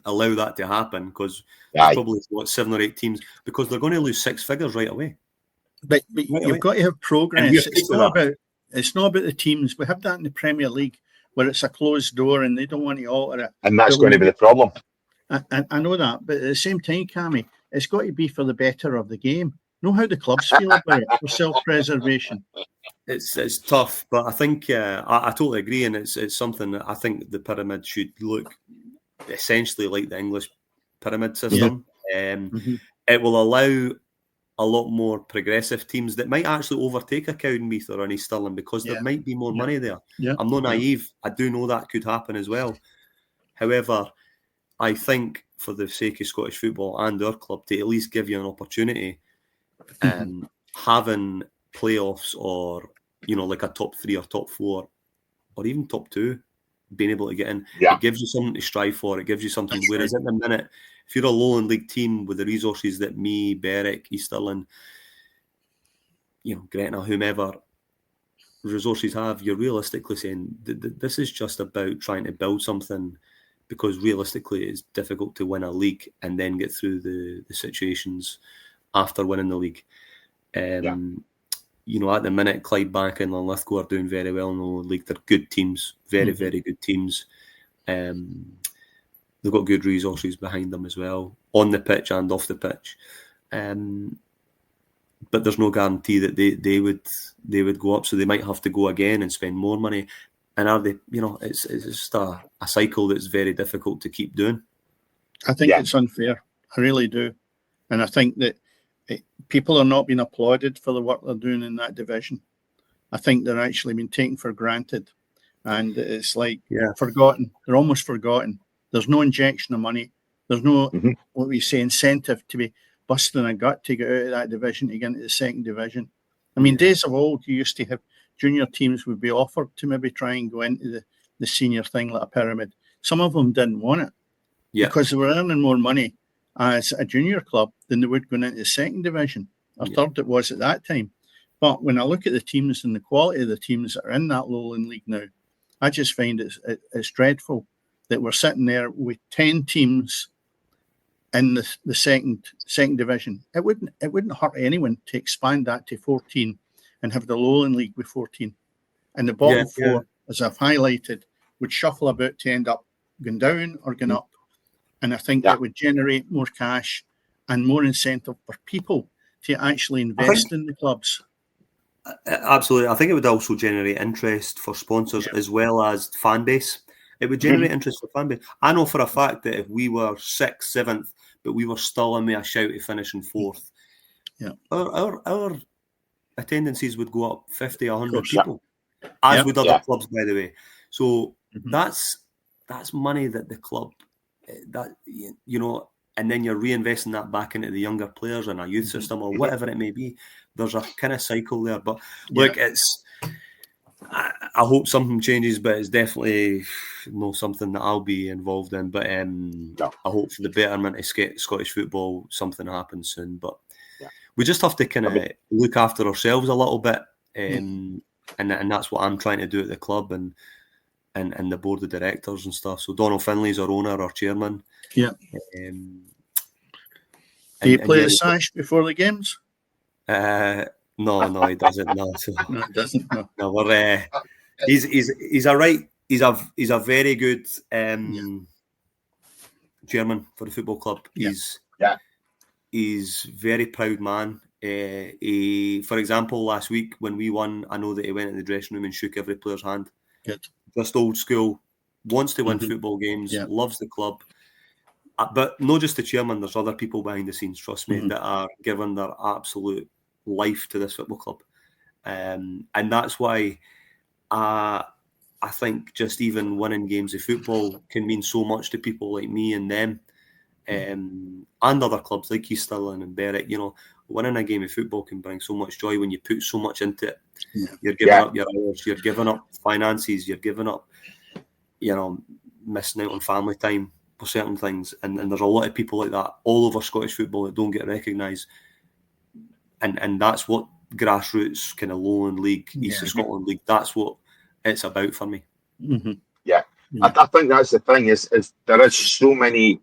allow that to happen, because there's probably 7 or 8 teams, because they're going to lose 6 figures right away.
But you've got to have progress. It's not about the teams. We have that in the Premier League, where it's a closed door and they don't want to alter it.
And that's going to be the problem.
I know that, but at the same time, Cammy, it's got to be for the better of the game. Know how the clubs feel about it, for self-preservation.
It's tough, but I think I totally agree, and it's something that I think the pyramid should look essentially like the English pyramid system. It will allow a lot more progressive teams that might actually overtake a Cowdenbeath or an East Stirling, because there might be more money there. I'm not naive. I do know that could happen as well. However, I think for the sake of Scottish football and our club, to at least give you an opportunity, having playoffs, or like a top 3 or top 4 or even top 2 being able to get in, it gives you something to strive for. It gives you something. Whereas at the minute, if you're a Lowland League team with the resources that me, Berwick, East Stirling, Gretna, whomever resources have, you're realistically saying this is just about trying to build something, because realistically it's difficult to win a league and then get through the situations after winning the league. At the minute, Clydebank and Linlithgow are doing very well in the league. They're good teams, very, very good teams. They've got good resources behind them as well, on the pitch and off the pitch. But there's no guarantee that they would go up, so they might have to go again and spend more money. And are they? It's just a cycle that's very difficult to keep doing.
I think it's unfair. I really do, and I think that people are not being applauded for the work they're doing in that division. I think they're actually being taken for granted, and it's like forgotten. They're almost forgotten. There's no injection of money. There's no what we say incentive to be busting a gut to get out of that division to get into the second division. I mean, days of old, you used to have junior teams would be offered to maybe try and go into the senior thing like a pyramid. Some of them didn't want it because they were earning more money as a junior club than they would going into the second division, or third it was at that time. But when I look at the teams and the quality of the teams that are in that Lowland League now, I just find it's dreadful that we're sitting there with 10 teams in the second division. It wouldn't hurt anyone to expand that to 14 and have the Lowland League with 14. And the bottom 4, as I've highlighted, would shuffle about to end up going down or going up. And I think that would generate more cash and more incentive for people to actually invest in the clubs.
Absolutely. I think it would also generate interest for sponsors as well as fan base. It would generate interest for fan base. I know for a fact that if we were 6th, 7th, but we were still in with a shout to finish in 4th, our attendances would go up 50, 100 people, as would other clubs, by the way. So that's money that the club, and then you're reinvesting that back into the younger players and a youth system or whatever it may be. There's a kind of cycle there. But look, I hope something changes, but it's definitely not something that I'll be involved in. But I hope for the betterment of Scottish football, something happens soon. But we just have to kind of look after ourselves a little bit, and that's what I'm trying to do at the club and the board of directors and stuff. So Donald Finley's our owner, our chairman.
Yeah. Do you play the sash before the games?
No, he doesn't. No,
no, he doesn't.
No, we're he's a very good chairman for the football club. He's very proud man. For example, last week when we won, I know that he went in the dressing room and shook every player's hand.
Good.
Just old school, wants to win football games, loves the club. But not just the chairman, there's other people behind the scenes, trust me, that are giving their absolute life to this football club. And that's why I think just even winning games of football can mean so much to people like me and them, and other clubs like East Stirling and Berwick. Winning a game of football can bring so much joy when you put so much into it. You're giving up your hours, you're giving up finances, you're giving up, missing out on family time for certain things. And there's a lot of people like that all over Scottish football that don't get recognised. And that's what grassroots kind of Lowland League, East of Scotland League, that's what it's about for me.
Yeah. I think that's the thing is there is so many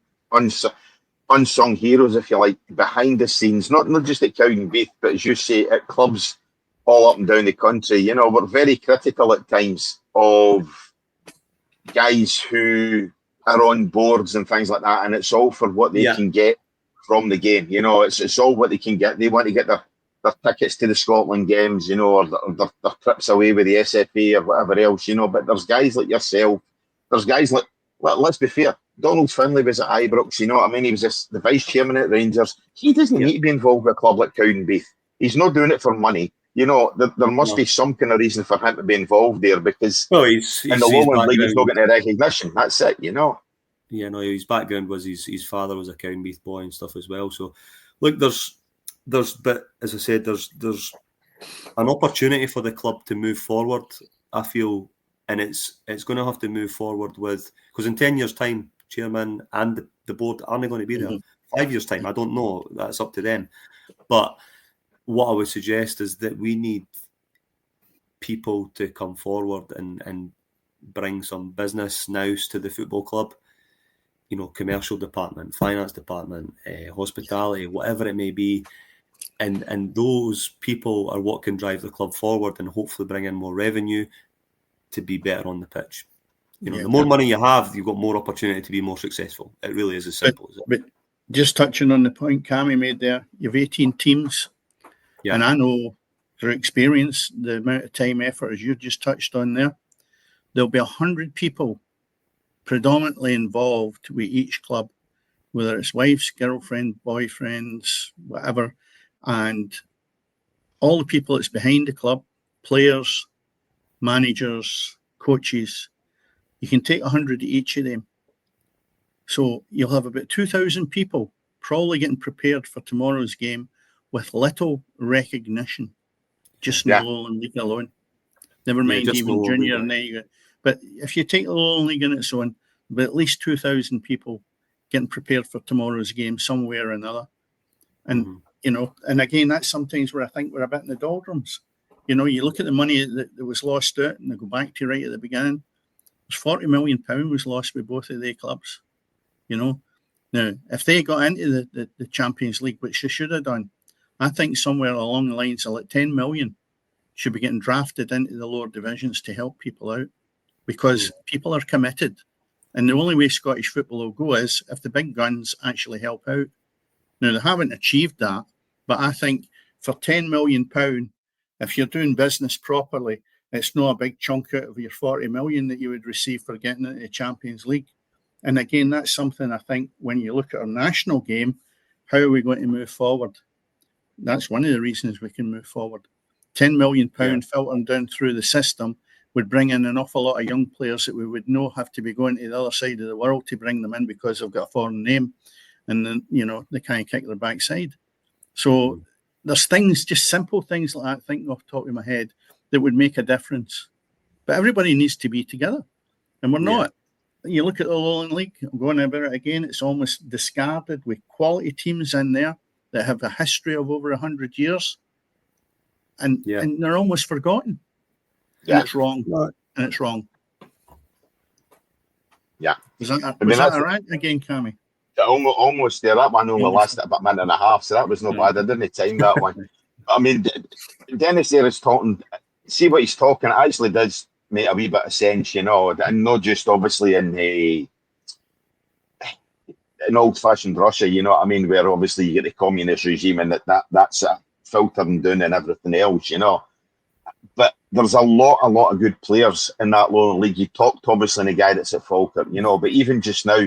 unsung heroes, if you like, behind the scenes, not just at Cowdenbeath, but as you say, at clubs all up and down the country. You know, we're very critical at times of guys who are on boards and things like that, and it's all for what they can get from the game. You know, it's all what they can get. They want to get their tickets to the Scotland games, you know, or their trips away with the SFA or whatever else, you know. But there's guys like yourself. There's guys like, let's be fair, Donald Finlay was at Ibrox, you know what I mean? He was the vice chairman at Rangers. He doesn't need to be involved with a club like Cowdenbeath. He's not doing it for money. You know, there must be some kind of reason for him to be involved there, because
he's
in the Lowland League, he's not getting recognition. That's it, you know.
Yeah, no, his background was his father was a Cowdenbeath boy and stuff as well. So, look, there's, but as I said, there's an opportunity for the club to move forward, I feel, and it's going to have to move forward with, because in 10 years' time, chairman and the board aren't going to be there. 5 years' time, I don't know. That's up to them. But what I would suggest is that we need people to come forward and bring some business nous to the football club. You know, commercial department, finance department, hospitality, whatever it may be. And those people are what can drive the club forward and hopefully bring in more revenue to be better on the pitch. You know, the more money you have, you've got more opportunity to be more successful. It really is as simple as it.
But just touching on the point Cammy made there, you've 18 teams. And I know through experience, the amount of time, effort, as you just touched on there, there'll be 100 people predominantly involved with each club, whether it's wives, girlfriend, boyfriends, whatever, and all the people that's behind the club, players, managers, coaches, you can take 100 of each of them. So you'll have about 2,000 people probably getting prepared for tomorrow's game with little recognition, just in the Lowland League alone. Never mind even junior and then. But if you take the Lowland League on its own, but at least 2,000 people getting prepared for tomorrow's game somewhere or another. And, you know, and again, that's sometimes where I think we're a bit in the doldrums. You know, you look at the money that was lost out, and I go back to right at the beginning, there's £40 million was lost with both of their clubs, you know. Now, if they got into the Champions League, which they should have done, I think somewhere along the lines of like 10 million should be getting drafted into the lower divisions to help people out, because people are committed. And the only way Scottish football will go is if the big guns actually help out. Now, they haven't achieved that, but I think for £10 million, if you're doing business properly, it's not a big chunk out of your 40 million that you would receive for getting into the Champions League. And again, that's something I think when you look at our national game, how are we going to move forward? That's one of the reasons we can move forward. £10 million filtering down through the system would bring in an awful lot of young players that we would not have to be going to the other side of the world to bring them in because they've got a foreign name, and then, you know, they can't kick their backside. So there's things, just simple things like that, thinking off the top of my head, that would make a difference. But everybody needs to be together, and we're not. You look at the Lowland League, I'm going about it again, it's almost discarded with quality teams in there that have a history of over 100 years, and they're almost forgotten. And it's wrong. And it's wrong.
Yeah.
Was that all right again, Cammy?
Almost there. That one only lasted about a minute and a half, so that was no bad. I didn't time that one. I mean, Dennis there is talking, see what he's talking, it actually does make a wee bit of sense, you know, and not just obviously in old-fashioned Russia, you know what I mean, where obviously you get the communist regime and that's filtering down and everything else, you know. But there's a lot of good players in that Lowland League. You talked obviously in a guy that's at Falkirk, you know, but even just now,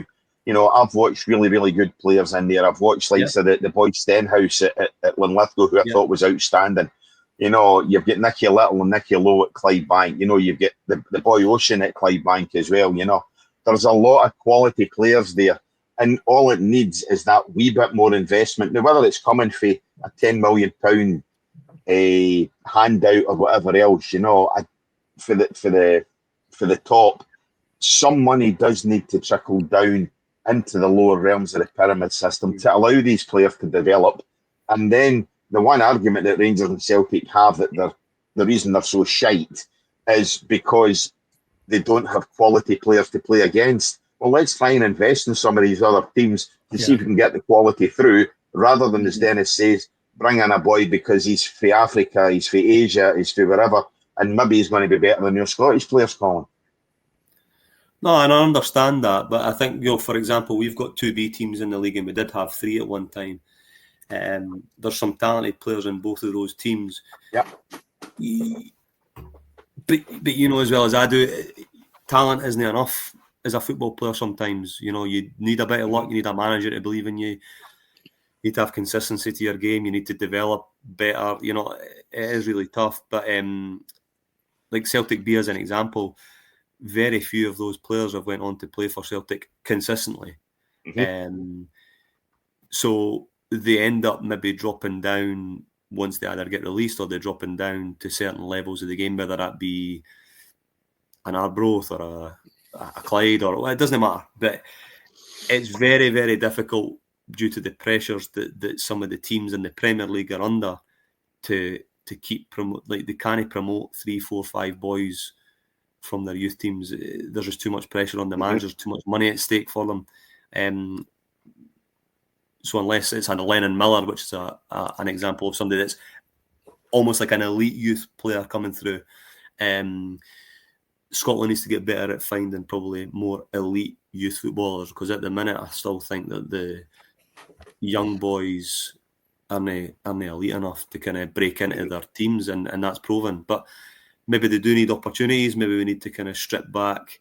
you know, I've watched really, really good players in there. I've watched like the boy Stenhouse at Linlithgow, who I thought was outstanding. You know, you've got Nicky Little and Nicky Lowe at Clydebank. You know, you've got the boy Ocean at Clydebank as well. You know, there's a lot of quality players there. And all it needs is that wee bit more investment. Now, whether it's coming for a £10 million a handout or whatever else, you know, for the top, some money does need to trickle down into the lower realms of the pyramid system to allow these players to develop. And then the one argument that Rangers and Celtic have that the reason they're so shite is because they don't have quality players to play against. Well, let's try and invest in some of these other teams to see if we can get the quality through, rather than, as Dennis says, bring in a boy because he's for Africa, he's for Asia, he's for wherever, and maybe he's going to be better than your Scottish players, Colin.
No, and I understand that, but I think, for example, we've got 2B teams in the league, and we did have 3 at one time. There's some talented players in both of those teams.
Yeah.
But as well as I do, talent isn't enough as a football player sometimes. You need a bit of luck, you need a manager to believe in you. You need to have consistency to your game, you need to develop better. It is really tough. But like Celtic B as an example, very few of those players have went on to play for Celtic consistently. So they end up maybe dropping down once they either get released, or they're dropping down to certain levels of the game, whether that be an Arbroath or a Clyde, or it doesn't matter. But it's very, very difficult due to the pressures that some of the teams in the Premier League are under to keep they can't promote 3, 4, 5 boys from their youth teams. There's just too much pressure on the managers, too much money at stake for them. So unless it's a Lennon Miller, which is an example of somebody that's almost like an elite youth player coming through, Scotland needs to get better at finding probably more elite youth footballers, because at the minute I still think that the young boys aren't elite enough to kind of break into their teams, and that's proven. But maybe they do need opportunities. Maybe we need to kind of strip back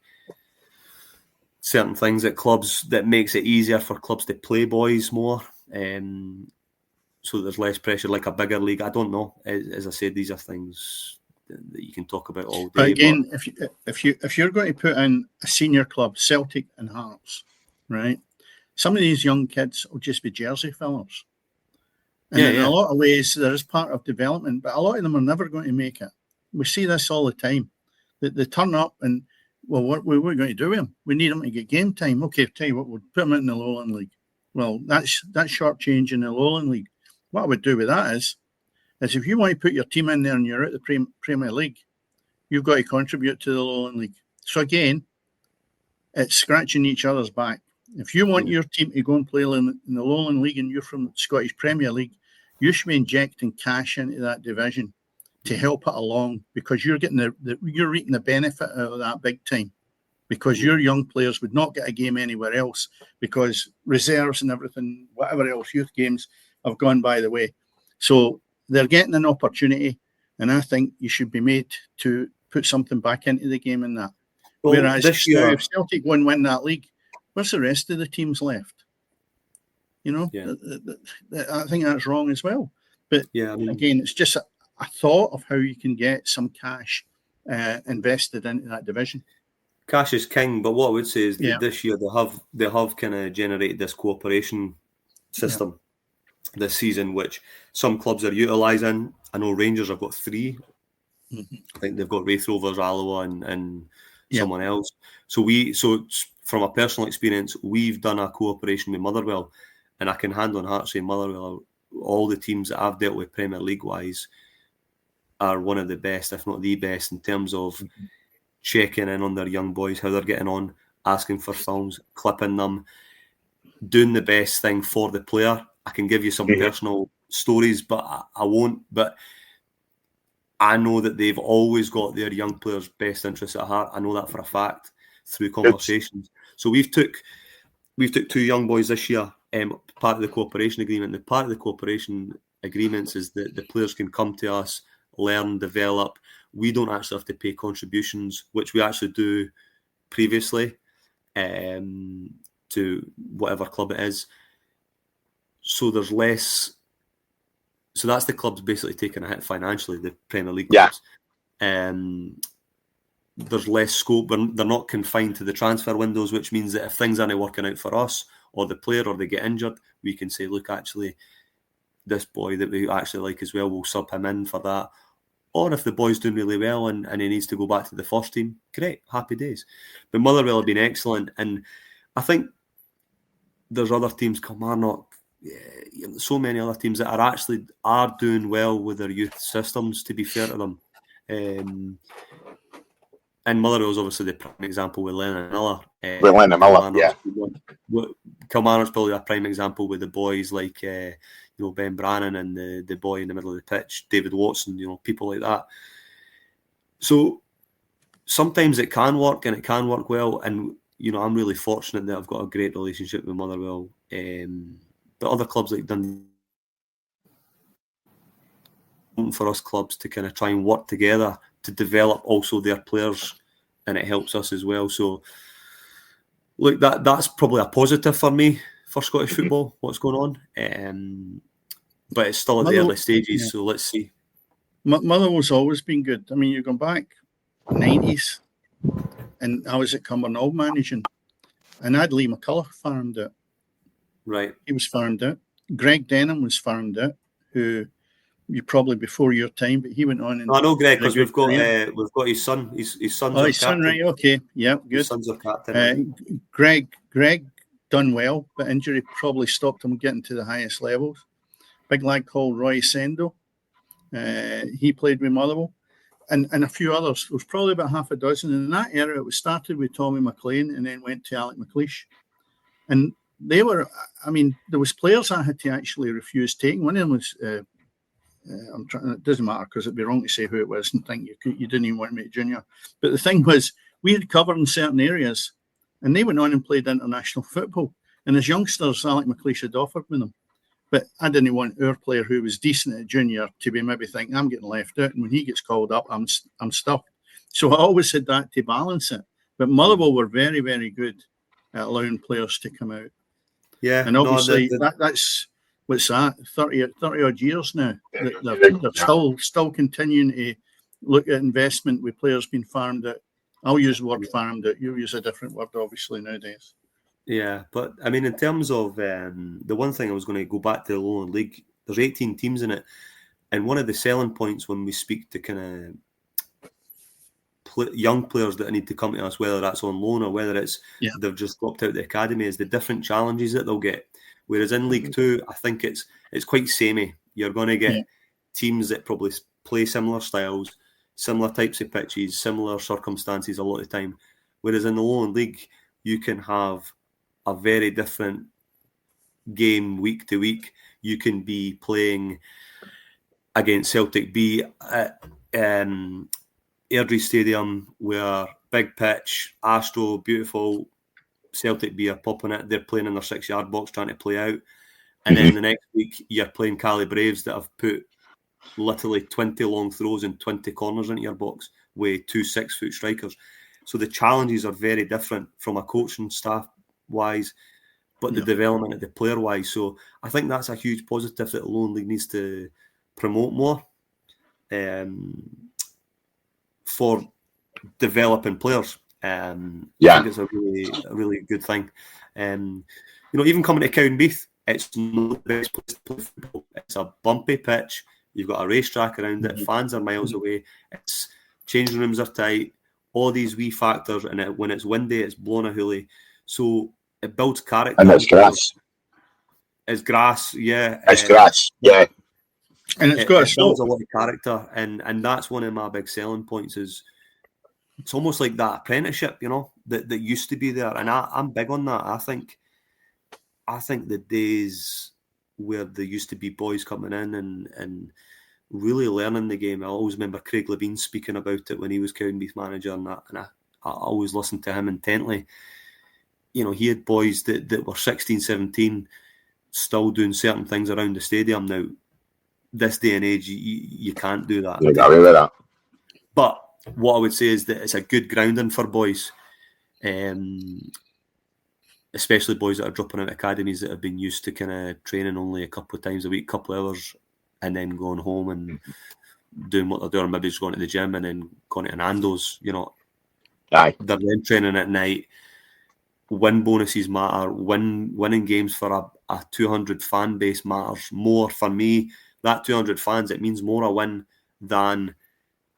certain things at clubs that makes it easier for clubs to play boys more, so there's less pressure, like a bigger league. I don't know. As I said, these are things that you can talk about all day.
But again, if you're going to put in a senior club, Celtic and Hearts, right? Some of these young kids will just be jersey fillers. And in a lot of ways, there is part of development, but a lot of them are never going to make it. We see this all the time. They turn up and, well, what we're going to do with them? We need them to get game time. Okay, tell you what, we'll put them in the Lowland League. Well, that's short change in the Lowland League. What I would do with that is if you want to put your team in there and you're at the Premier League, you've got to contribute to the Lowland League. So again, it's scratching each other's back. If you want your team to go and play in the Lowland League and you're from the Scottish Premier League, you should be injecting cash into that division to help it along, because you're getting you're reaping the benefit out of that big time, because your young players would not get a game anywhere else, because reserves and everything, whatever else, youth games have gone by the way. So they're getting an opportunity, and I think you should be made to put something back into the game in that. Well, whereas if Celtic go and win that league, where's the rest of the teams left? I think that's wrong as well. But again, it's just a thought of how you can get some cash invested into that division.
Cash is king, but what I would say is that this year they have kind of generated this cooperation system this season, which some clubs are utilising. I know Rangers have got 3. I think they've got Wraith Rovers, Alloa, and someone else. So from a personal experience, we've done a cooperation with Motherwell, and I can hand on heart say Motherwell, all the teams that I've dealt with Premier League wise, are one of the best, if not the best, in terms of checking in on their young boys, how they're getting on, asking for films, clipping them, doing the best thing for the player. I can give you some personal stories, but I won't. But I know that they've always got their young players' best interests at heart. I know that for a fact through conversations. So we've took 2 young boys this year, part of the cooperation agreement. The part of the cooperation agreements is that the players can come to us, learn, develop. We don't actually have to pay contributions, which we actually do previously to whatever club it is. So there's less. So that's the clubs basically taking a hit financially, the Premier League clubs. There's less scope. They're not confined to the transfer windows, which means that if things aren't working out for us or the player, or they get injured, we can say, look, actually, this boy that we actually like as well, we'll sub him in for that. Or if the boy's doing really well and he needs to go back to the first team, great, happy days. But Motherwell have been excellent, and I think there's other teams, Kilmarnock, so many other teams that are doing well with their youth systems, to be fair to them. And And Motherwell's obviously the prime example with Lennon Miller.
With Lennon Miller, yeah.
Kilmarnock's probably a prime example with the boys like Ben Brannan and the boy in the middle of the pitch, David Watson, people like that. So sometimes it can work and it can work well. And, I'm really fortunate that I've got a great relationship with Motherwell. But other clubs like Dundee, for us clubs to kind of try and work together to develop also their players, and it helps us as well. So look, that's probably a positive for me for Scottish football, what's going on. But it's still at the early stages, so let's see.
Motherwell's always been good. I mean, you're going back 90s, and I was at Cumbernauld managing, and I had Lee McCullough farmed it.
Right.
He was farmed out. Greg Denham was farmed out, who you probably before your time, but he went on. And
I know Greg because we've got his son. His son's our
his
captain.
Son, right? Okay, yeah, good.
His son's our captain.
Greg done well, but injury probably stopped him getting to the highest levels. Big lad called Roy Sendo. He played with Motherwell, and a few others. There was probably about half a dozen. And in that era, it was started with Tommy McLean and then went to Alec McLeish. And they were, I mean, there was players I had to actually refuse taking. One of them was, it doesn't matter because it'd be wrong to say who it was and think you didn't even want to make junior. But the thing was, we had covered in certain areas, and they went on and played international football. And as youngsters, Alec McLeish had offered me them. But I didn't want our player who was decent at junior to be maybe thinking, I'm getting left out. And when he gets called up, I'm stuck. So I always had that to balance it. But Motherwell were very, very good at allowing players to come out.
Yeah.
And obviously that's, what's that, 30 odd years now. They're still continuing to look at investment with players being farmed out. I'll use the word farmed out. You use a different word, obviously, nowadays.
Yeah, but I mean, in terms of the one thing I was going to go back to the Lowland League, there's 18 teams in it. And one of the selling points when we speak to kind of young players that need to come to us, whether that's on loan or whether it's they've just dropped out the academy, is the different challenges that they'll get. Whereas in League Two, I think it's quite samey. You're going to get teams that probably play similar styles, similar types of pitches, similar circumstances a lot of the time. Whereas in the Lowland League, you can have a very different game week to week. You can be playing against Celtic B at Airdrie Stadium, where big pitch, Astro, beautiful. Celtic B are popping it. They're playing in their 6-yard box trying to play out. And then the next week, you're playing Cali Braves that have put literally 20 long throws and 20 corners into your box with 2 6-foot strikers. So the challenges are very different from a coaching staff wise, but the development of the player wise. So I think that's a huge positive that the Lowland League needs to promote more for developing players. I think it's a really good thing. Even coming to Cowdenbeath, it's not the best place to play football. It's a bumpy pitch. You've got a racetrack around it. Fans are miles away. It's changing rooms are tight. All these wee factors, and when it's windy, it's blowing a hoolie. So it builds character.
And it's grass.
It's grass, yeah.
It's grass, yeah.
And it builds
a lot of character, and that's one of my big selling points. Is it's almost like that apprenticeship, that used to be there, and I'm big on that. I think the days where there used to be boys coming in and really learning the game. I always remember Craig Levine speaking about it when he was Cowdenbeath manager, and I always listened to him intently. He had boys that were 16, 17, still doing certain things around the stadium. Now, this day and age, you can't do that.
You got away with that.
But what I would say is that it's a good grounding for boys, especially boys that are dropping out of academies that have been used to kind of training only a couple of times a week, couple of hours, and then going home and doing what they're doing, maybe just going to the gym and then going to Nando's.
Aye.
They're then training at night. Win bonuses matter. Winning games for a 200 fan base matters more for me. That 200 fans, it means more a win than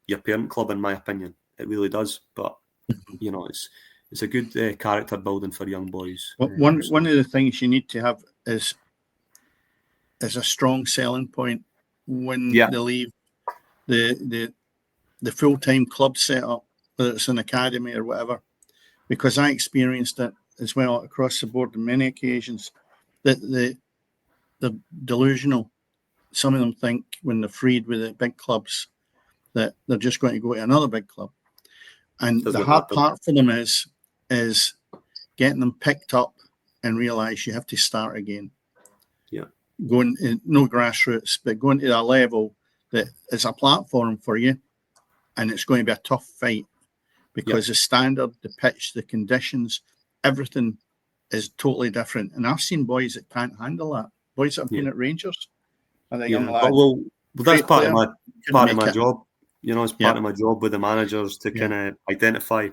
your parent club, in my opinion. It really does. But it's a good character building for young boys.
One of the things you need to have is a strong selling point when they leave the full-time club setup whether it's an academy or whatever, because I experienced it as well across the board on many occasions, that they're delusional. Some of them think when they're freed with the big clubs that they're just going to go to another big club. And the hard part for them is getting them picked up and realise you have to start again.
Yeah.
Going no grassroots, but going to that level that is a platform for you, and it's going to be a tough fight because the standard, the pitch, the conditions, everything is totally different. And I've seen boys that can't handle that. Boys that have been at Rangers, and the young lad.
Well, that's part of my job. You know, it's part of my job with the managers to kind of identify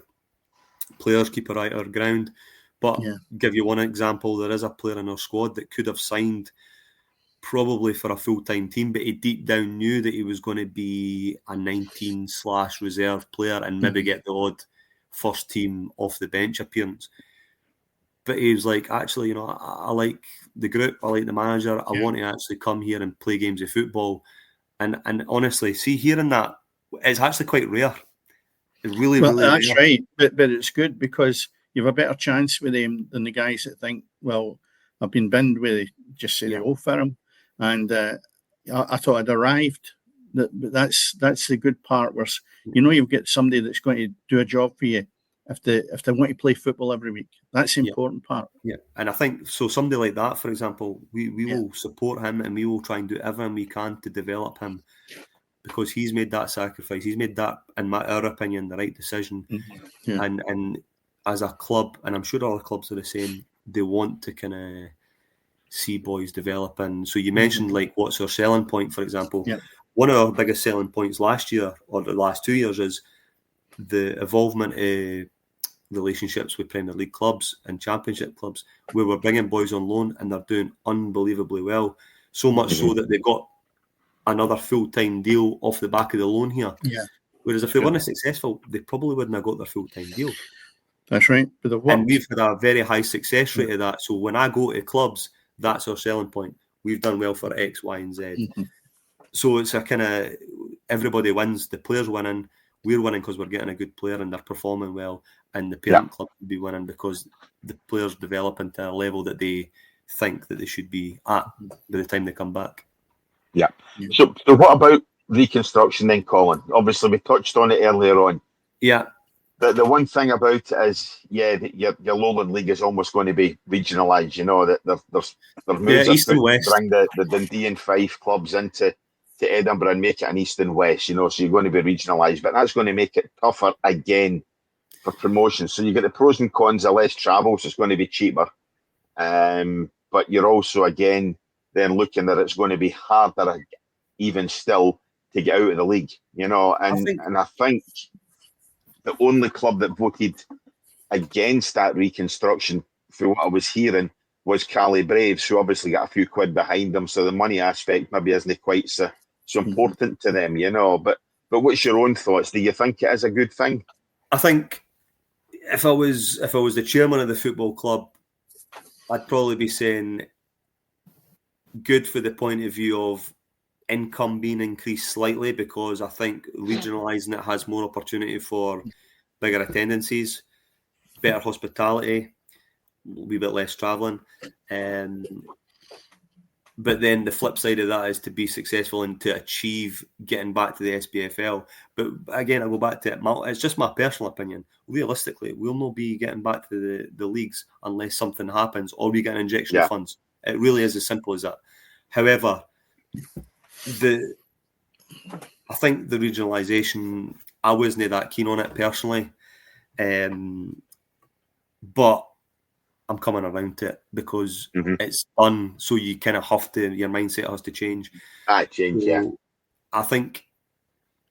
players, keep a eye on ground. But give you one example, there is a player in our squad that could have signed probably for a full-time team, but he deep down knew that he was going to be a 19/reserve player and maybe get the odd first team off the bench appearance. But he was like, actually, you know, I like the group, I like the manager, I want to actually come here and play games of football. And honestly, see, hearing that, it's actually quite rare. It's really
that's
rare.
Right. But it's good because you have a better chance with them than the guys that think, well, I've been binned with just say the old firm. And I thought I'd arrived. But that's the good part where you've got somebody that's going to do a job for you if they want to play football every week. That's the important part.
Yeah, and I think so. Somebody like that, for example, we will support him and we will try and do everything we can to develop him because he's made that sacrifice. He's made that, in our opinion, the right decision. And as a club, and I'm sure other clubs are the same, they want to kind of see boys developing. So you mentioned like what's our selling point, for example. One of our biggest selling points last year or the last 2 years is the involvement of relationships with Premier League clubs and Championship clubs where we're bringing boys on loan and they're doing unbelievably well. So much so that they got another full-time deal off the back of the loan here. Whereas if they weren't successful, they probably wouldn't have got their full-time deal.
That's right.
And we've had a very high success rate of that. So when I go to clubs, that's our selling point. We've done well for X, Y, and Z. So it's a kind of everybody wins. The players winning. We're winning because we're getting a good player and they're performing well. And the parent club will be winning because the players develop into a level that they think that they should be at by the time they come back.
So what about reconstruction then, Colin? Obviously, we touched on it earlier on. The one thing about it is, your Lowland League is almost going to be regionalised. You know that there's moves
East and West.
Bring the Dundee and Fife clubs into Edinburgh and make it an East and West. You know, so you're going to be regionalised, but that's going to make it tougher again for promotion. So you get the pros and cons of less travel, so it's going to be cheaper. But you're also again then looking that it's going to be harder, even still, to get out of the league. You know, and I think the only club that voted against that reconstruction, for what I was hearing, was Cali Braves, who obviously got a few quid behind them. So the money aspect maybe isn't quite so important to them, you know. But what's your own thoughts? Do you think it is a good thing?
I think if I was the chairman of the football club, I'd probably be saying good for the point of view of income being increased slightly, because I think regionalising it has more opportunity for bigger attendances, better hospitality, a wee bit less travelling. But then the flip side of that is to be successful and to achieve getting back to the SPFL. But again, I go back to it. It's just my personal opinion. Realistically, we'll not be getting back to the leagues unless something happens or we get an injection of funds. It really is as simple as that. However, I think the regionalisation, I wasn't that keen on it personally. But I'm coming around to it because it's done. So you kind of have to, your mindset has to change.
I think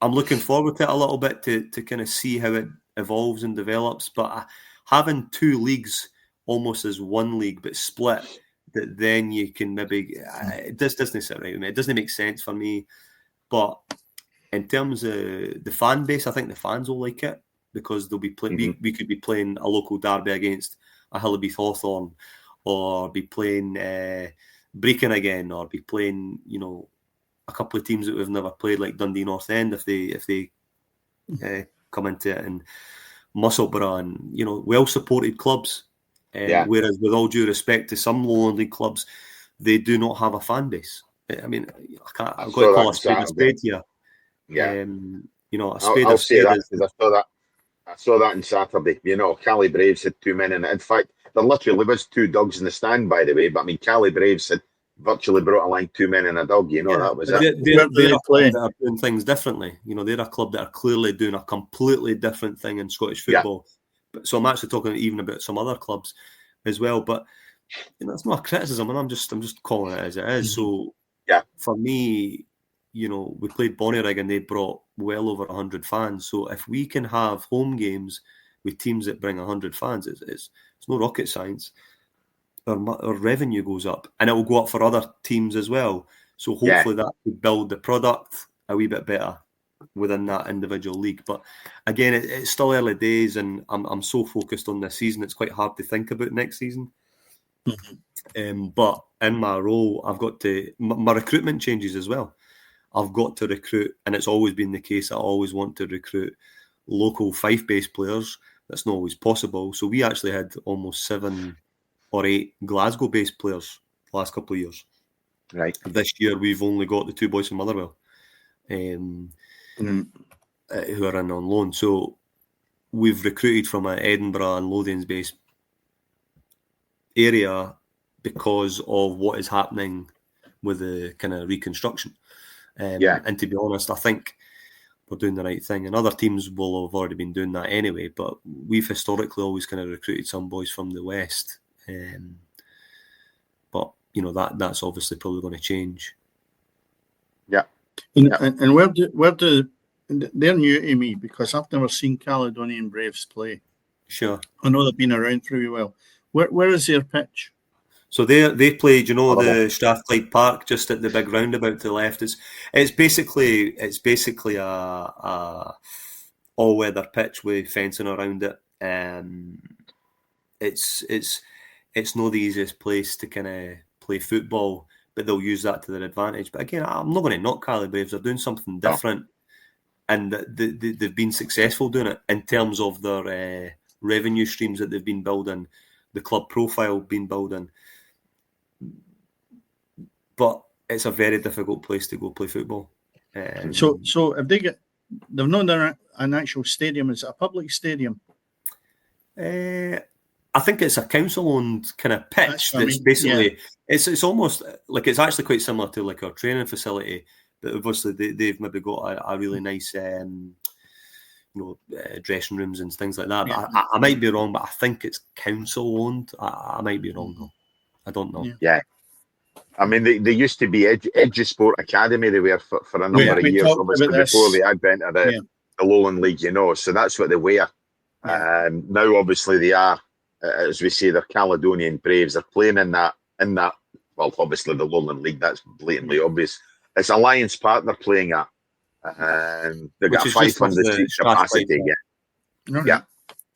I'm looking forward to it a little bit to kind of see how it evolves and develops. But having two leagues almost as one league but split, that then you can maybe, it just doesn't sit right with me. It doesn't make sense for me. But in terms of the fan base, I think the fans will like it because they'll be playing. We could be playing a local derby against a Hillbeath Hawthorn, or be playing Brecon again, or be playing, you know, a couple of teams that we've never played, like Dundee North End, if they come into it, and Musselburgh, and well supported clubs. Whereas, with all due respect to some Lowland League clubs, they do not have a fan base. I mean, I've got to call a spade here.
Yeah,
a spade
I'll
of
say
spade
that
is.
because I saw that on Saturday. Cali Braves had 2 men in it. In fact, there literally was 2 dogs in the stand, by the way. But I mean, Cali Braves had virtually brought a line 2 men and a dog. That was it.
They're a club that are doing things differently. They're a club that are clearly doing a completely different thing in Scottish football. Yeah. So I'm actually talking even about some other clubs as well. But it's not a criticism, and I'm just calling it as it is. So for me, we played Bonnyrigg and they brought well over 100 fans. So if we can have home games with teams that bring 100 fans, it's no rocket science. Our revenue goes up, and it will go up for other teams as well. So hopefully that would build the product a wee bit better within that individual league. But again, it's still early days, and I'm so focused on this season, it's quite hard to think about next season. But in my role, I've got to, my recruitment changes as well. I've got to recruit, and it's always been the case, I always want to recruit local Fife-based players. That's not always possible. So we actually had almost 7 or 8 Glasgow-based players the last couple of years.
Right.
This year, we've only got the 2 boys from Motherwell who are in on loan. So we've recruited from an Edinburgh and Lothians-based area because of what is happening with the kind of reconstruction. And to be honest, I think we're doing the right thing. And other teams will have already been doing that anyway, but we've historically always kind of recruited some boys from the West. But, that's obviously probably going to change.
Yeah.
And where do they're new to me because I've never seen Caledonian Braves play.
Sure.
I know they've been around pretty well. Where is their pitch?
So they played, the Strathclyde Park just at the big roundabout to the left. It's basically a all weather pitch with fencing around it. It's not the easiest place to kind of play football, but they'll use that to their advantage. But again, I'm not going to knock Cali Braves. They're doing something different, and they've been successful doing it in terms of their revenue streams that they've been building, the club profile been building. But it's a very difficult place to go play football.
So if they've not done an actual stadium, is it a public stadium?
I think it's a council-owned kind of pitch. That's basically it's almost like it's actually quite similar to like our training facility, but obviously they've maybe got a really nice dressing rooms and things like that. But I might be wrong, but I think it's council-owned. I might be wrong though. I don't know.
Yeah. I mean, they used to be Edusport Academy. They were for a number of years, obviously before the advent of the Lowland League. So that's what they were. Now, obviously, they are, as we say, they're Caledonian Braves. They're playing in that. Well, obviously, the Lowland League. That's blatantly obvious. It's Alliance Park they're playing at. They've got a 500 seat capacity.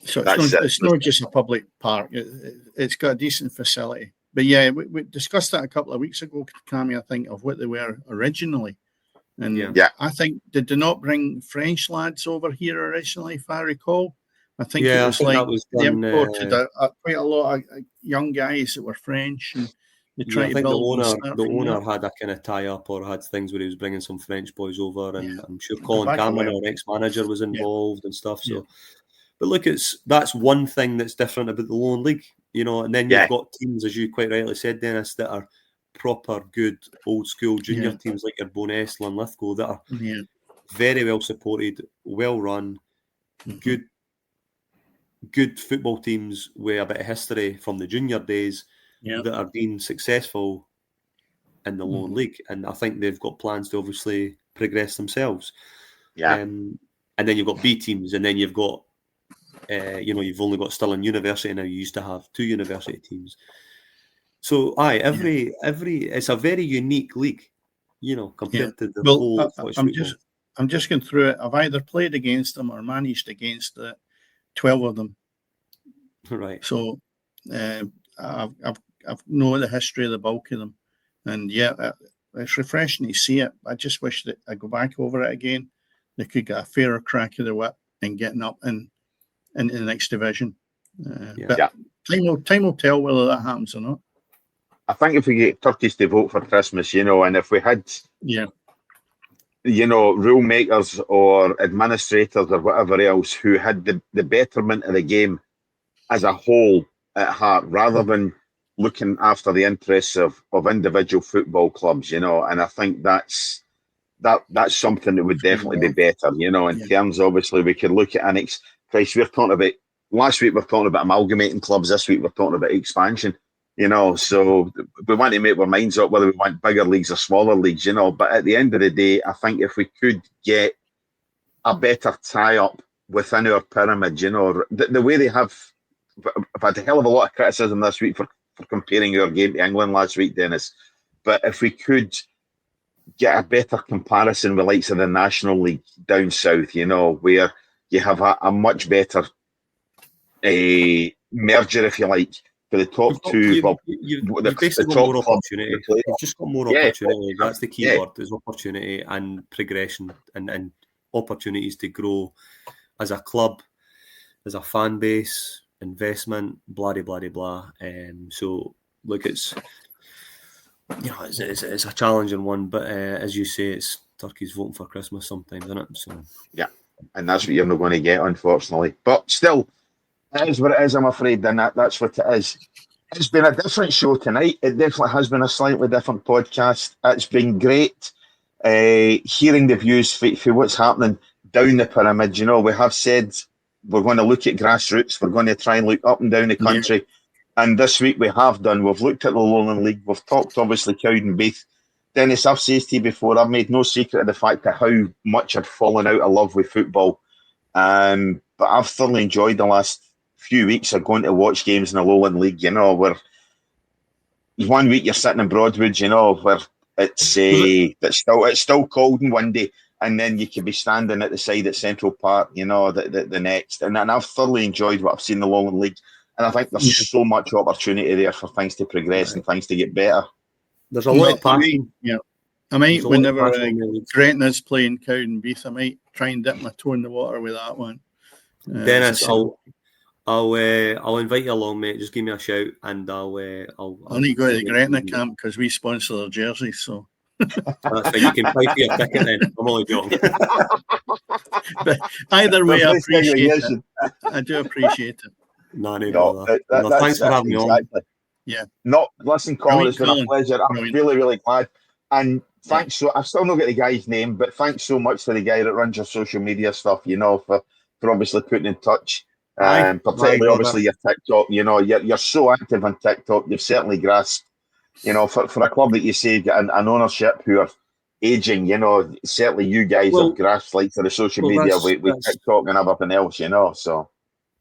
So it's not just a public park. It's got a decent facility. But we discussed that a couple of weeks ago, Cammy, I think, of what they were originally. And I think, did they not bring French lads over here originally, if I recall? I think it was like they imported quite a lot of young guys that were French. And they tried to build
the owner had a kind of tie-up or had things where he was bringing some French boys over. And I'm sure Colin Cameron, our ex-manager, was involved and stuff. So, but look, that's one thing that's different about the Lowland League. And then you've got teams, as you quite rightly said, Dennis, that are proper good old school junior teams like your Bo'ness, Linlithgow, that are very well supported, well run, good football teams with a bit of history from the junior days that are being successful in the Lowland League. And I think they've got plans to obviously progress themselves. And then you've got B teams, and then you've got you've only got Stirling University now. You used to have 2 university teams. So, every it's a very unique league, compared to the whole.
I'm just going through it. I've either played against them or managed against 12 of them.
Right.
So, I've know the history of the bulk of them, and it's refreshing to see it. I just wish that I go back over it again. They could get a fairer crack of the whip and getting up and into the next division.
Yeah.
But time will tell whether that happens or not.
I think if we get turkeys to vote for Christmas, and if we had, rule makers or administrators or whatever else who had the betterment of the game as a whole at heart, rather than looking after the interests of individual football clubs, and I think that's something that would definitely be better, in terms, obviously, we could look at Christ, we're talking about, last week we're talking about amalgamating clubs, this week we're talking about expansion, so we want to make our minds up whether we want bigger leagues or smaller leagues, but at the end of the day, I think if we could get a better tie-up within our pyramid, the way they have, I've had a hell of a lot of criticism this week for comparing our game to England last week, Dennis, but if we could get a better comparison with likes of the National League down south, where you have a much better merger, if you like, for the top two.
You've basically got more opportunity. You've just got more opportunity. That's the key word, is opportunity and progression and opportunities to grow as a club, as a fan base, investment, blah, blah, blah, blah. So, look, it's a challenging one, but as you say, it's turkeys voting for Christmas sometimes, isn't it? So
yeah, and that's what you're not going to get, unfortunately. But still, it is what it is, I'm afraid, and that's what it is. It's been a different show tonight. It definitely has been a slightly different podcast. It's been great hearing the views for what's happening down the pyramid. We have said we're going to look at grassroots. We're going to try and look up and down the country. Yeah. And this week we have done. We've looked at the Lowland League. We've talked, obviously, Cowdenbeath. Dennis, I've said to you before, I've made no secret of the fact of how much I'd fallen out of love with football. But I've thoroughly enjoyed the last few weeks of going to watch games in the Lowland League, where 1 week you're sitting in Broadwood, where it's still cold in one day, and then you could be standing at the side at Central Park, the next. And I've thoroughly enjoyed what I've seen in the Lowland League. And I think there's so much opportunity there for things to progress and things to get better.
There's a lot of passion.
Yeah. I might, whenever Gretna's playing Cowdenbeath, I might try and dip my toe in the water with that one.
Dennis, I'll invite you along, mate. Just give me a shout, and I'll need
to go to the Gretna camp because we sponsor their jerseys. So
that's fine. You can pay for your ticket then. I'm only joking.
But either way, I appreciate it. I do appreciate it.
Thanks for having me on.
Yeah.
Listen, Colin, it's been a pleasure. I'm really, really glad. And thanks. I've still not got the guy's name, but thanks so much to the guy that runs your social media stuff, for obviously putting in touch. Particularly, obviously, your TikTok. You're so active on TikTok. You've certainly grasped, for a club that you say got an ownership who are aging, certainly you guys have grasped like to the social media with TikTok and everything else, so.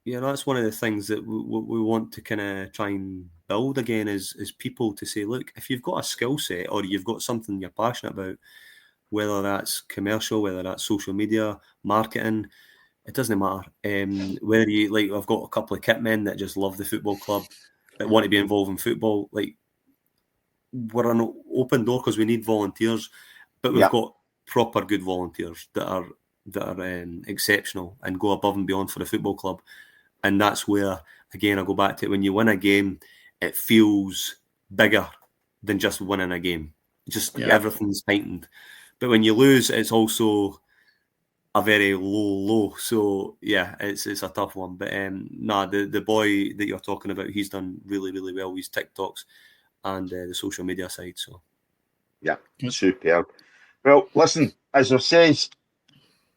Yeah, that's one of the things that we want to kind of try and build again is people to say, look, if you've got a skill set or you've got something you're passionate about, whether that's commercial, whether that's social media, marketing, it doesn't matter. Whether you I've got a couple of kit men that just love the football club, that want to be involved in football. We're an open door because we need volunteers, but we've got proper good volunteers that are exceptional and go above and beyond for the football club. And that's where, again, I go back to it. When you win a game, it feels bigger than just winning a game. Everything's heightened. But when you lose, it's also a very low. So, yeah, it's a tough one. But, the boy that you're talking about, he's done really, really well with his TikToks and the social media side. So,
yeah, superb. Well, listen, as I says,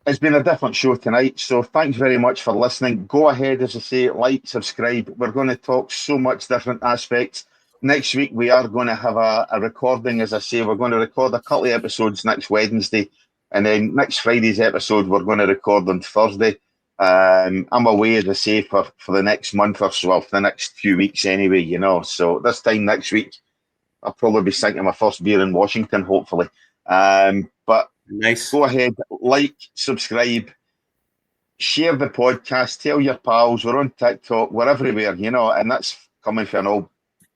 it's been a different show tonight, so thanks very much for listening. Go ahead, as I say, like, subscribe. We're going to talk so much different aspects. Next week, we are going to have a recording, as I say. We're going to record a couple of episodes next Wednesday, and then next Friday's episode, we're going to record on Thursday. I'm away, as I say, for the next month or so, well, for the next few weeks anyway, So this time next week, I'll probably be sinking my first beer in Washington, hopefully. But
nice.
Go ahead, like, subscribe, share the podcast, tell your pals. We're on TikTok, we're everywhere, and that's coming from an old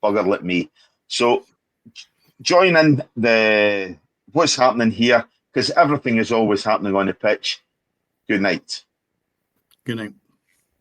bugger like me. So join in what's happening here, because everything is always happening on the pitch. Good night.
Good night.